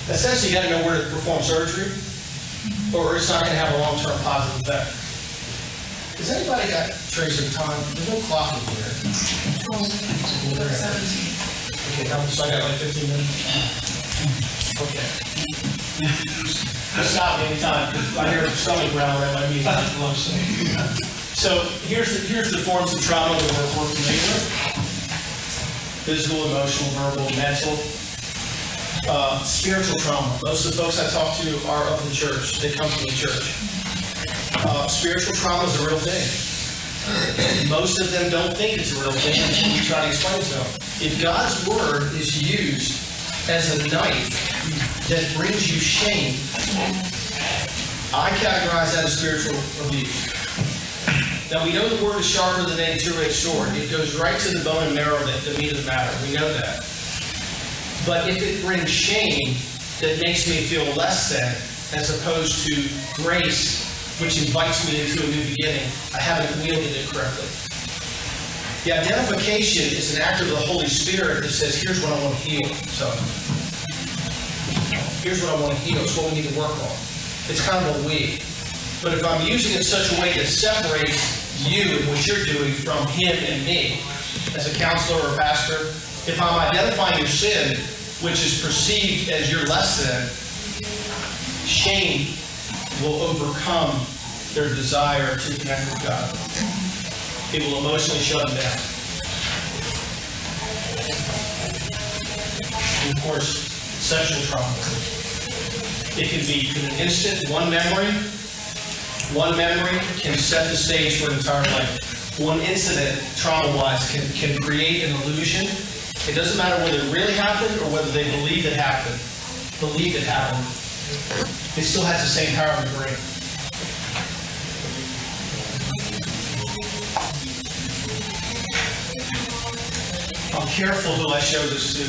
Essentially, you got to know where to perform surgery, or it's not going to have a long-term positive effect. Has anybody got tracing time? There's no clock in here. 17. Okay, so I got like 15 minutes? Okay. Just stop me anytime, because I hear a stomach growl, that might mean it's close. So here's the forms of trauma that we're familiar with. Physical, emotional, verbal, mental. Spiritual trauma. Most of the folks I talk to are of the church. They come from the church. Spiritual trauma is a real thing. Most of them don't think it's a real thing until we try to explain it to them. If God's word is used as a knife that brings you shame, I categorize that as spiritual abuse. Now, we know the word is sharper than any two-edged sword. It goes right to the bone and marrow, the meat of the matter. We know that. But if it brings shame that makes me feel less than, as opposed to grace, which invites me into a new beginning, I haven't wielded it correctly. The identification is an act of the Holy Spirit that says, here's what I want to heal. So, here's what I want to heal. It's what we need to work on. It's kind of a we. But if I'm using it in such a way that separates you and what you're doing from him and me, as a counselor or a pastor, if I'm identifying your sin, which is perceived as your less than, shame will overcome their desire to connect with God. It will emotionally shut them down. And of course, sexual trauma. It can be in an instant, one memory can set the stage for an entire life. One incident, trauma-wise, can create an illusion. It doesn't matter whether it really happened or whether they believe it happened. It still has the same power in the brain. I'm careful who I show this to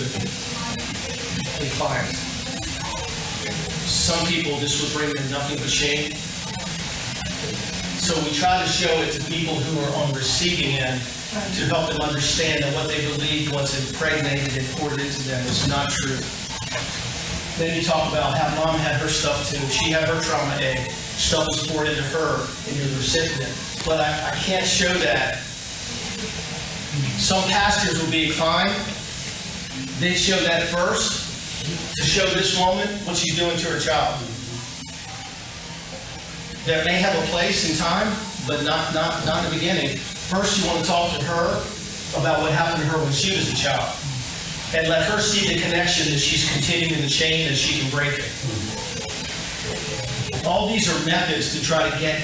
in clients. Some people, this would bring them nothing but shame. So we try to show it to people who are on receiving end to help them understand that what they believed was impregnated and poured into them is not true. Then you talk about how mom had her stuff too. She had her trauma A. Stuff was poured into her, and you're the recipient. But I can't show that. Some pastors will be inclined. They show that first to show this woman what she's doing to her child. That may have a place in time, but not in the beginning. First, you want to talk to her about what happened to her when she was a child. And let her see the connection that she's continuing the chain that she can break it. All these are methods to try to get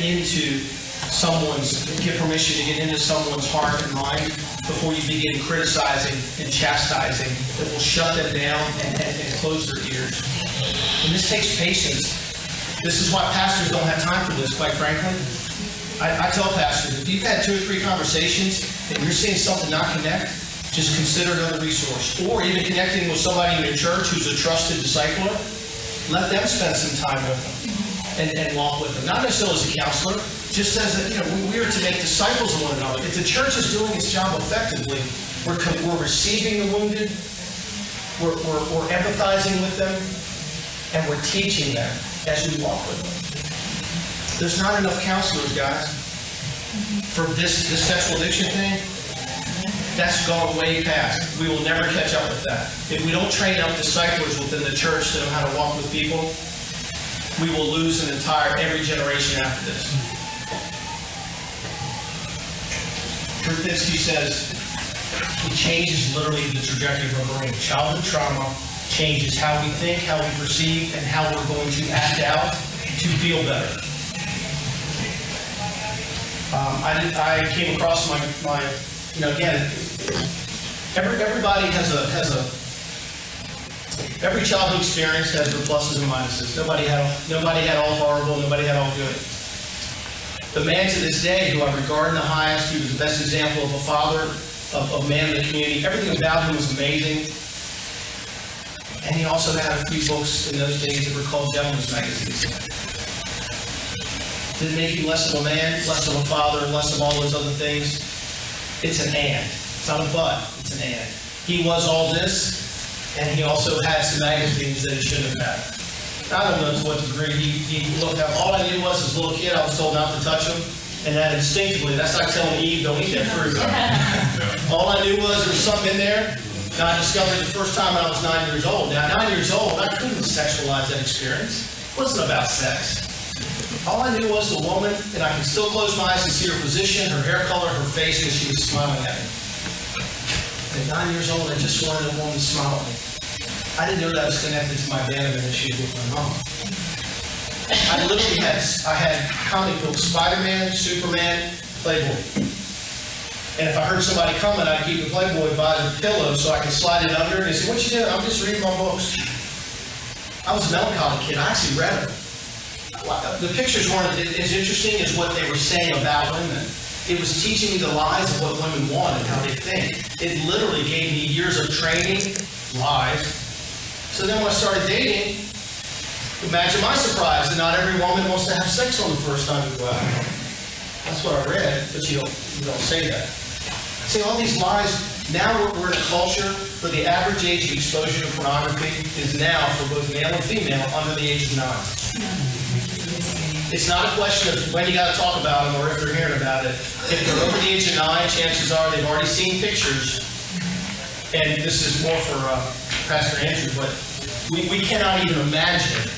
permission to get into someone's heart and mind before you begin criticizing and chastising that will shut them down and close their ears. And this takes patience. This is why pastors don't have time for this, quite frankly. I tell pastors, if you've had 2 or 3 conversations and you're seeing something not connect, just consider another resource. Or even connecting with somebody in your church who's a trusted discipler, let them spend some time with them and walk with them. Not necessarily as a counselor, just as we are to make disciples of one another. If the church is doing its job effectively, we're receiving the wounded, we're empathizing with them, and we're teaching them as we walk with them. There's not enough counselors, guys, for this sexual addiction thing. That's gone way past. We will never catch up with that. If we don't train up disciplers within the church to know how to walk with people, we will lose every generation after this. Krupinski says, it changes literally the trajectory of our brain. Childhood trauma changes how we think, how we perceive, and how we're going to act out to feel better. I came across again, everybody every childhood experience has their pluses and minuses. Nobody had all horrible, nobody had all good. The man to this day, who I regard in the highest, he was the best example of a father, of man in the community. Everything about him was amazing. And he also had a few books in those days that were called gentlemen's magazines. Did it make you less of a man, less of a father, less of all those other things? It's an and. It's not a but, it's an and. He was all this, and he also had some magazines that he shouldn't have had. I don't know to what degree he looked at. All I knew was, as a little kid, I was told not to touch him, and that instinctively, that's like telling Eve, don't eat that fruit. All I knew was there was something in there, Now, I discovered the first time when I was 9 years old. Now, 9 years old, I couldn't sexualize that experience. It wasn't about sex. All I knew was the woman, and I could still close my eyes and see her position, her hair color, her face, and she was smiling at me. At 9 years old, I just wanted a woman to smile at me. I didn't know that I was connected to my abandonment issue with my mom. I literally had comic books, Spider-Man, Superman, Playboy. And if I heard somebody coming, I'd keep the Playboy by the pillow so I could slide it under, and they said, "What you doing?" "I'm just reading my books." I was a melancholy kid. I actually read them. The pictures weren't as interesting as what they were saying about women. It was teaching me the lies of what women want and how they think. It literally gave me years of training, lies. So then when I started dating, imagine my surprise that not every woman wants to have sex on the first time we go out. That's what I read, but you don't say that. See, all these lies, now we're in a culture where the average age of exposure to pornography is now, for both male and female, under the age of 9. It's not a question of when you got to talk about them or if they're hearing about it. If they're over the age of 9, chances are they've already seen pictures. And this is more for Pastor Andrew, but we cannot even imagine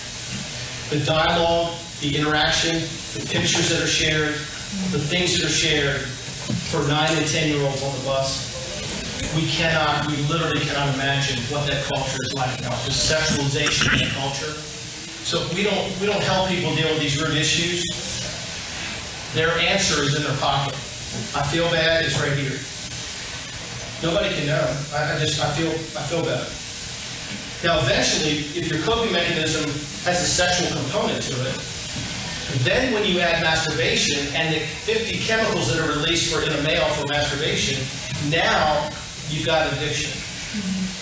the dialogue, the interaction, the pictures that are shared, the things that are shared for 9 and 10-year-olds on the bus. We literally cannot imagine what that culture is like now, the sexualization of that culture. So if we don't help people deal with these root issues, their answer is in their pocket. I feel bad, it's right here. Nobody can know. I feel bad. Now eventually, if your coping mechanism has a sexual component to it, then when you add masturbation and the 50 chemicals that are released in a male for masturbation, now you've got addiction.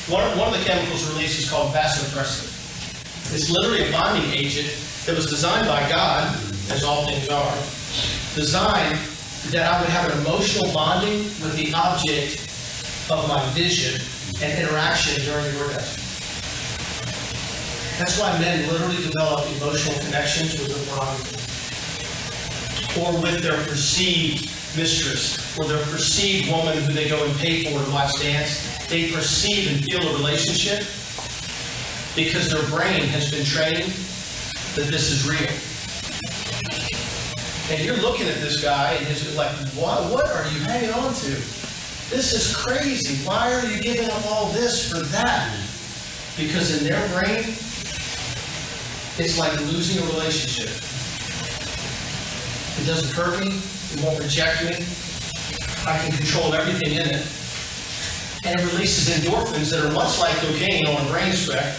One of the chemicals released is called vasopressin. It's literally a bonding agent that was designed by God, as all things are, designed that I would have an emotional bonding with the object of my vision and interaction during the orgasm. That's why men literally develop emotional connections with their pornography, or with their perceived mistress, or their perceived woman who they go and pay for to watch dance. They perceive and feel a relationship because their brain has been trained that this is real. And you're looking at this guy and he's like, what are you hanging on to? This is crazy. Why are you giving up all this for that? Because in their brain, it's like losing a relationship. It doesn't hurt me. It won't reject me. I can control everything in it. And it releases endorphins that are much like cocaine on a brain spec.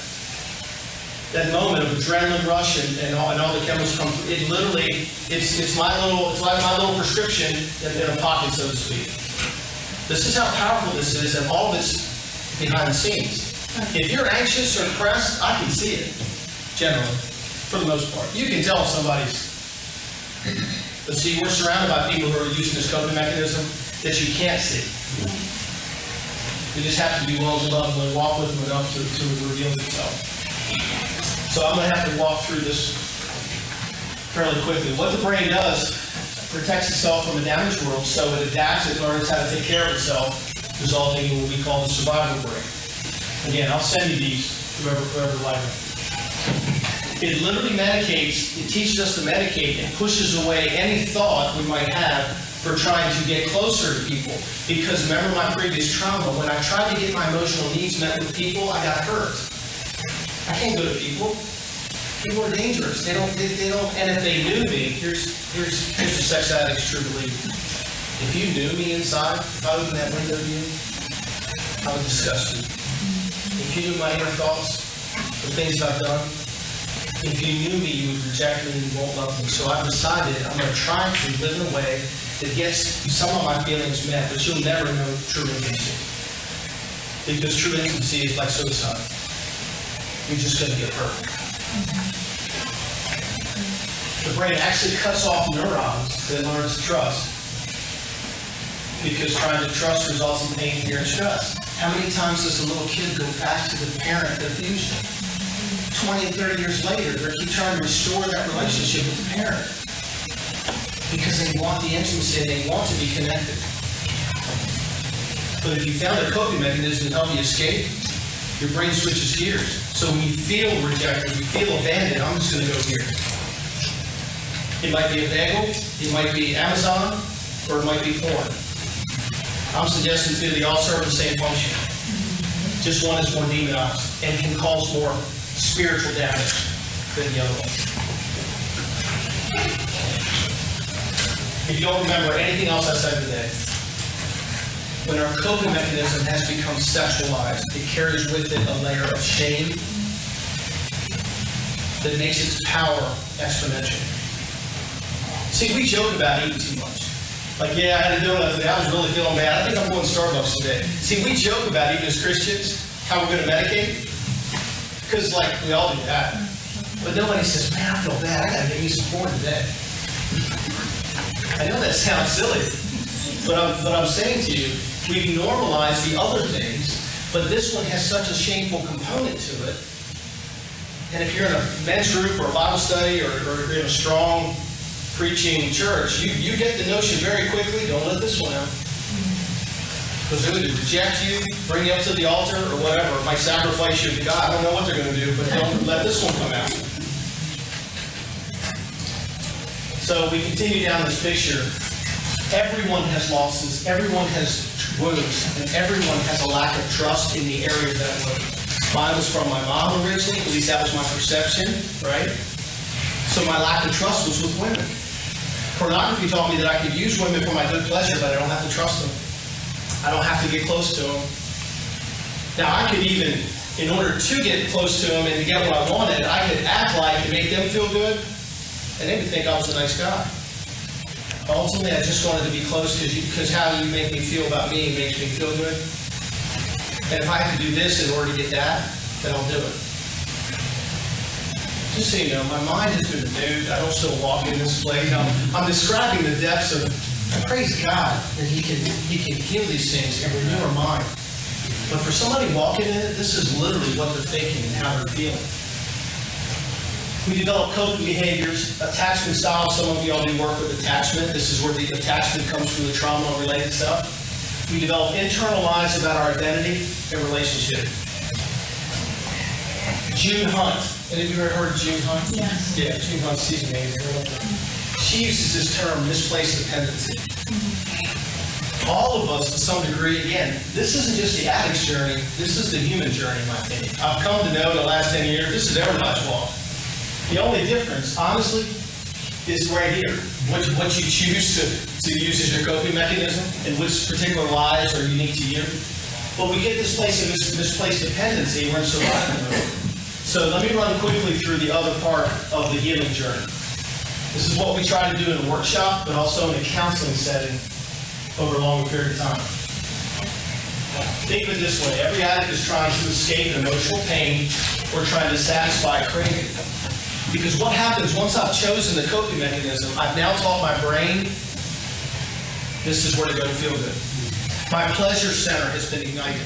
That moment of adrenaline rush and all the chemicals come through. It literally, it's like my little prescription in a pocket, so to speak. This is how powerful this is, and all of it's behind the scenes. If you're anxious or depressed, I can see it, generally, for the most part. You can tell if somebody's. But see, we're surrounded by people who are using this coping mechanism that you can't see. You just have to be willing to love them and walk with them enough to reveal itself. So I'm going to have to walk through this fairly quickly. What the brain does, protects itself from a damaged world, so it adapts, it learns how to take care of itself, resulting in what we call the survival brain. Again, I'll send you these, whoever like them. It literally medicates, it teaches us to medicate and pushes away any thought we might have for trying to get closer to people. Because remember my previous trauma, when I tried to get my emotional needs met with people, I got hurt. I can't go to people. People are dangerous. They don't, and if they knew me, here's a sex addict's true belief. If you knew me inside, if I opened that window to you, I would disgust you. If you knew my inner thoughts, the things I've done, if you knew me, you would reject me and you won't love me. So I've decided I'm going to try to live in a way that gets some of my feelings met, but you'll never know true intimacy. Because true intimacy is like suicide. You're just going to get hurt. The brain actually cuts off neurons that learn to trust. Because trying to trust results in pain, fear, and stress. How many times does a little kid go back to the parent that abused them? 20 and 30 years later, they keep trying to restore that relationship with the parent. Because they want the intimacy, they want to be connected. But if you found a coping mechanism to help you escape, your brain switches gears. So when you feel rejected, you feel abandoned, I'm just going to go here. It might be a bagel, it might be Amazon, or it might be porn. I'm suggesting to they all serve the same function. Just one is more demonized and can cause more spiritual damage than the other one. If you don't remember anything else I said today, when our coping mechanism has become sexualized, it carries with it a layer of shame that makes its power exponential. See, we joke about eating too much. Like, yeah, I had a donut today, I was really feeling bad. I think I'm going to Starbucks today. See, we joke about, even as Christians, how we're going to medicate. Because, like, we all do that. But nobody says, man, I feel bad, I got to get me some porn today. I know that sounds silly, but I'm saying to you, we've normalized the other things, but this one has such a shameful component to it. And if you're in a men's group or a Bible study or in a strong preaching church, you get the notion very quickly, don't let this one out. Because they're going to reject you, bring you up to the altar, or whatever. It might sacrifice you to God. I don't know what they're going to do, but don't let this one come out. So we continue down this picture. Everyone has losses, everyone has wounds, and everyone has a lack of trust in the area of that wound. Mine was from my mom originally, at least that was my perception, right? So my lack of trust was with women. Pornography taught me that I could use women for my good pleasure, but I don't have to trust them. I don't have to get close to them. Now I could even, in order to get close to them and to get what I wanted, I could act like to make them feel good, and they would think I was a nice guy. Ultimately, I just wanted to be close because how you make me feel about me makes me feel good. And if I have to do this in order to get that, then I'll do it. Just so you know, my mind has been renewed. I don't still walk in this place. I'm describing the depths of, praise God, that He can heal these things and renew our mind. But for somebody walking in it, this is literally what they're thinking and how they're feeling. We develop coping behaviors, attachment styles. Some of you all do work with attachment. This is where the attachment comes from the trauma and related stuff. We develop internal lies about our identity and relationship. June Hunt. Any of you ever heard of June Hunt? Yes. Yeah, June Hunt, she's amazing. She uses this term, misplaced dependency. All of us, to some degree, again, this isn't just the addict's journey, this is the human journey, in my opinion. I've come to know in the last 10 years, this is everybody's walk. The only difference, honestly, is right here. What you choose to use as your coping mechanism and which particular lies are unique to you. But we get this place of misplaced dependency, we're in survival mode. So let me run quickly through the other part of the healing journey. This is what we try to do in a workshop, but also in a counseling setting over a longer period of time. Think of it this way. Every addict is trying to escape emotional pain or trying to satisfy a craving. Because what happens once I've chosen the coping mechanism, I've now taught my brain, this is where to go to feel good. My pleasure center has been ignited.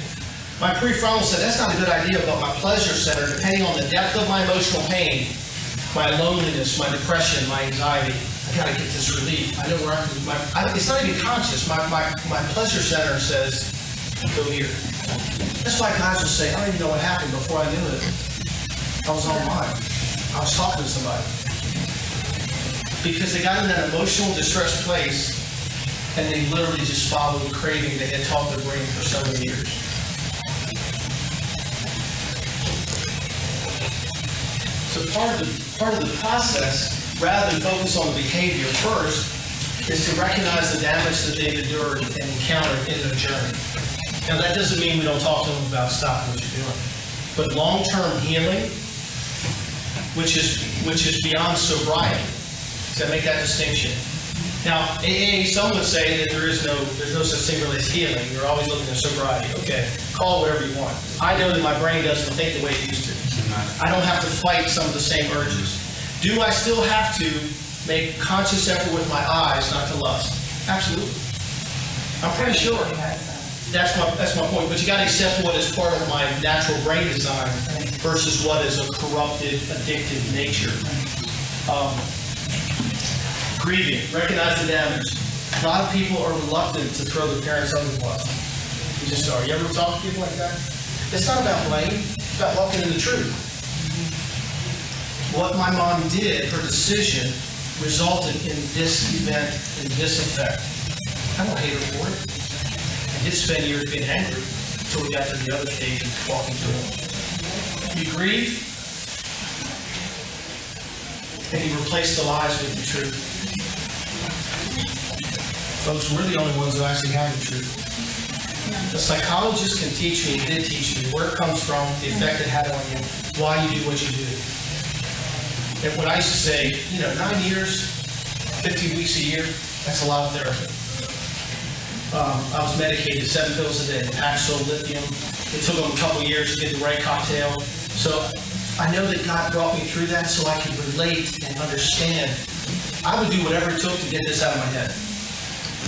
My prefrontal said, that's not a good idea, but my pleasure center, depending on the depth of my emotional pain, my loneliness, my depression, my anxiety, I gotta get this relief. I know where it's not even conscious. My pleasure center says, go here. That's why guys will say, I don't even know what happened before I knew it. I was online. I was talking to somebody. Because they got in that emotional distressed place and they literally just followed the craving they had taught their brain for so many years. So part of the process, rather than focus on the behavior first, is to recognize the damage that they've endured and encountered in their journey. Now that doesn't mean we don't talk to them about stopping what you're doing. But long-term healing, which is beyond sobriety. Does that make that distinction? Now, AA, some would say that there's no such thing really as healing. You're always looking at sobriety. Okay, call it whatever you want. I know that my brain doesn't think the way it used to. I don't have to fight some of the same urges. Do I still have to make conscious effort with my eyes not to lust? Absolutely. I'm pretty sure. That's my point. But you got to accept what is part of my natural brain design versus what is a corrupted, addictive nature. Grieving, recognize the damage. A lot of people are reluctant to throw their parents under the bus. just are. You ever talk to people like that? It's not about blame. It's about walking in the truth. What my mom did, her decision, resulted in this event, in this effect. I don't hate her for it. I did spend years being angry until we got to the other stage of walking through it. You grieve, and you replace the lies with the truth. Folks, we're the only ones who actually have the truth. The psychologist can teach me, did teach me, where it comes from, the effect it had on you, why you do what you do. And when I used to say, 9 years, 50 weeks a year, that's a lot of therapy. I was medicated 7 pills a day, Paxil, lithium. It took them a couple years to get the right cocktail. So I know that God brought me through that so I could relate and understand. I would do whatever it took to get this out of my head.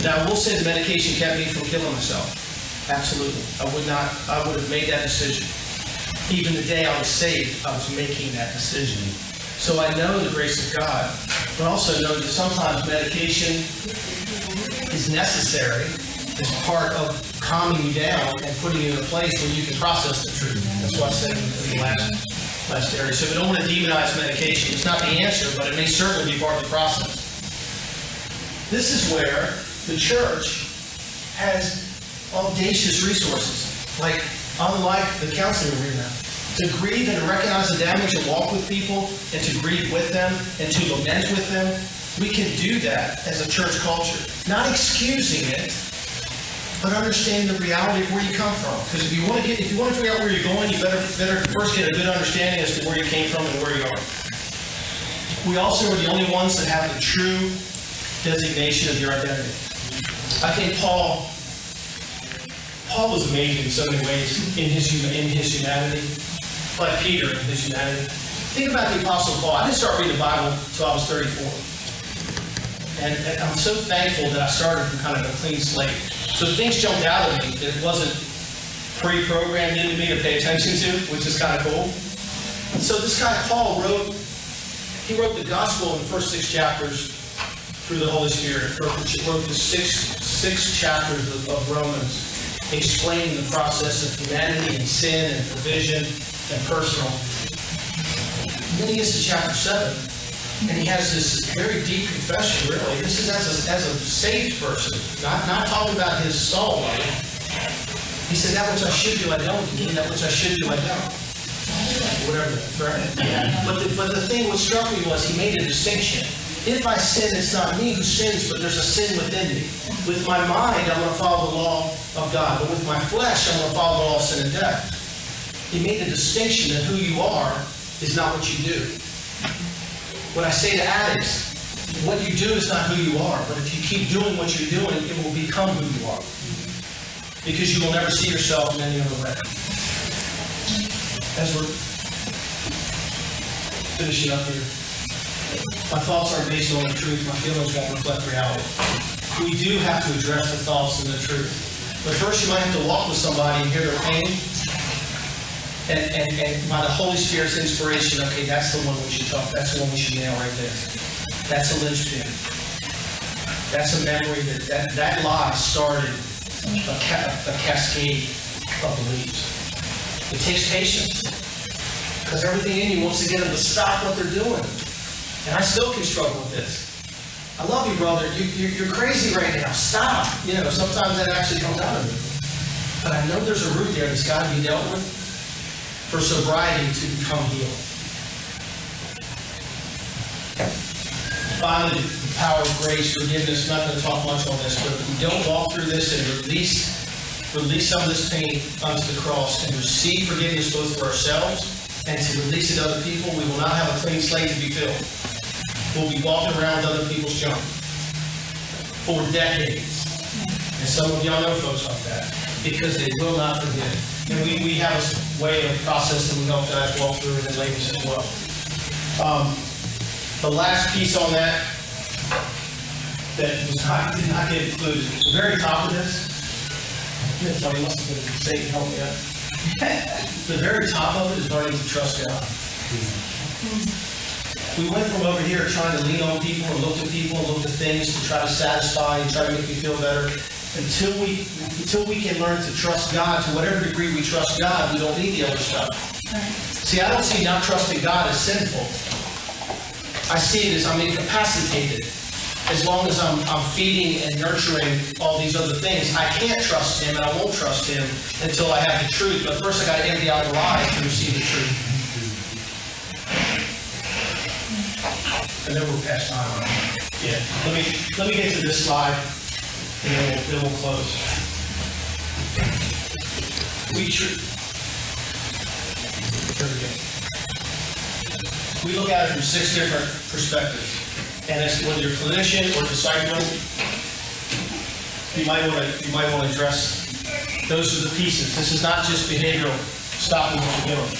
Now, I will say the medication kept me from killing myself. Absolutely. I would have made that decision. Even the day I was saved, I was making that decision. So I know the grace of God, but also know that sometimes medication is necessary as part of calming you down and putting you in a place where you can process the truth. That's what I said in the last area. So we don't want to demonize medication. It's not the answer, but it may certainly be part of the process. This is where the church has audacious resources, like unlike the counseling arena. To grieve and to recognize the damage and walk with people and to grieve with them and to lament with them, we can do that as a church culture. Not excusing it, but understanding the reality of where you come from. Because if you want to figure out where you're going, you better first get a good understanding as to where you came from and where you are. We also are the only ones that have the true designation of your identity. I think Paul was amazing in so many ways in his humanity. Like Peter in his humanity. Think about the Apostle Paul. I didn't start reading the Bible until I was 34. And I'm so thankful that I started from kind of a clean slate. So things jumped out at me that it wasn't pre-programmed into me to pay attention to, which is kind of cool. So this guy Paul wrote the gospel in the first 6 chapters through the Holy Spirit. Wrote the six chapters of Romans, explaining the process of humanity and sin and provision and personal. And then he gets to chapter 7, and he has this very deep confession, really. This is as a saved person, not talking about his soul life. He said, that which I should do, I don't do, and that which I should do, I don't. Whatever that's right. Yeah. But the thing what struck me was he made a distinction. If I sin, it's not me who sins, but there's a sin within me. With my mind, I'm going to follow the law of God. But with my flesh, I'm going to follow the law of sin and death. He made the distinction that who you are is not what you do. When I say to addicts, what you do is not who you are, but if you keep doing what you're doing, it will become who you are. Because you will never see yourself in any other way. As we're finishing up here, my thoughts are based on the truth. My feelings won't reflect reality. We do have to address the thoughts and the truth. But first you might have to walk with somebody and hear their pain. And by the Holy Spirit's inspiration, okay, that's the one we should talk. That's the one we should nail right there. That's a linchpin. That's a memory that lie started a cascade of beliefs. It takes patience. Because everything in you wants to get them to stop what they're doing. And I still can struggle with this. I love you, brother. You're crazy right now. Stop. Sometimes that actually comes out of me. But I know there's a root there that's got to be dealt with for sobriety to become healed. Finally, the power of grace, forgiveness. I'm not going to talk much on this, but if we don't walk through this and release some of this pain onto the cross and receive forgiveness both for ourselves and to release it to other people, we will not have a clean slate to be filled. We'll be walking around with other people's junk for decades. And some of y'all know folks like that because they will not forgive. And we have a way of process that we help guys walk through and ladies as well. The last piece on that did not get included. The very top of this, somebody must have been a mistake, help me out. The very top of it is learning to trust God. We went from over here trying to lean on people and look to things to try to satisfy and try to make me feel better. until we can learn to trust God, to whatever degree we trust God, we don't need the other stuff. See, I don't see not trusting God as sinful. I see it as I'm incapacitated. As long as I'm feeding and nurturing all these other things, I can't trust Him and I won't trust Him until I have the truth. But first I got to empty out the lies to receive the truth. And then we're past time. Yeah. Let me get to this slide, and then we'll close. We look at it from 6 different perspectives. And it's whether you're a clinician or discipling, you might want to address those are the pieces. This is not just behavioral, stopping what you're doing.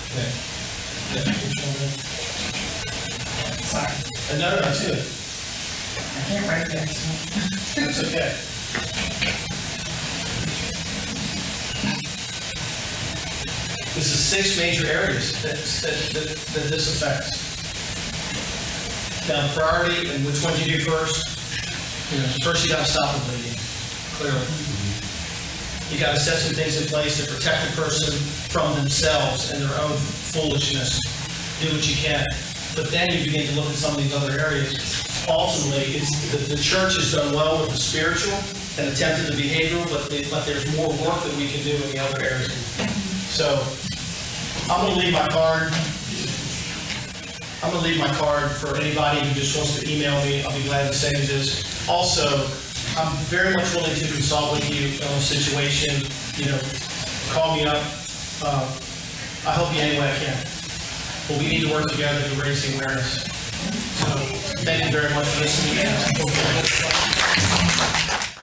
Okay. Sorry. No, that's good. I can't write that. That's okay. This is 6 major areas that this affects. Now, priority and which one you do first. First you got to stop the bleeding, clearly. You got to set some things in place to protect the person from themselves and their own foolishness. Do what you can. But then you begin to look at some of these other areas. Ultimately, the church has done well with the spiritual and attempted the behavioral, but there's more work that we can do in the other areas. So, I'm going to leave my card. I'm going to leave my card for anybody who just wants to email me. I'll be glad to send you this. Also, I'm very much willing to consult with you on a situation. Call me up. I'll help you any way I can. But we need to work together to raise the awareness. So, thank you very much for listening.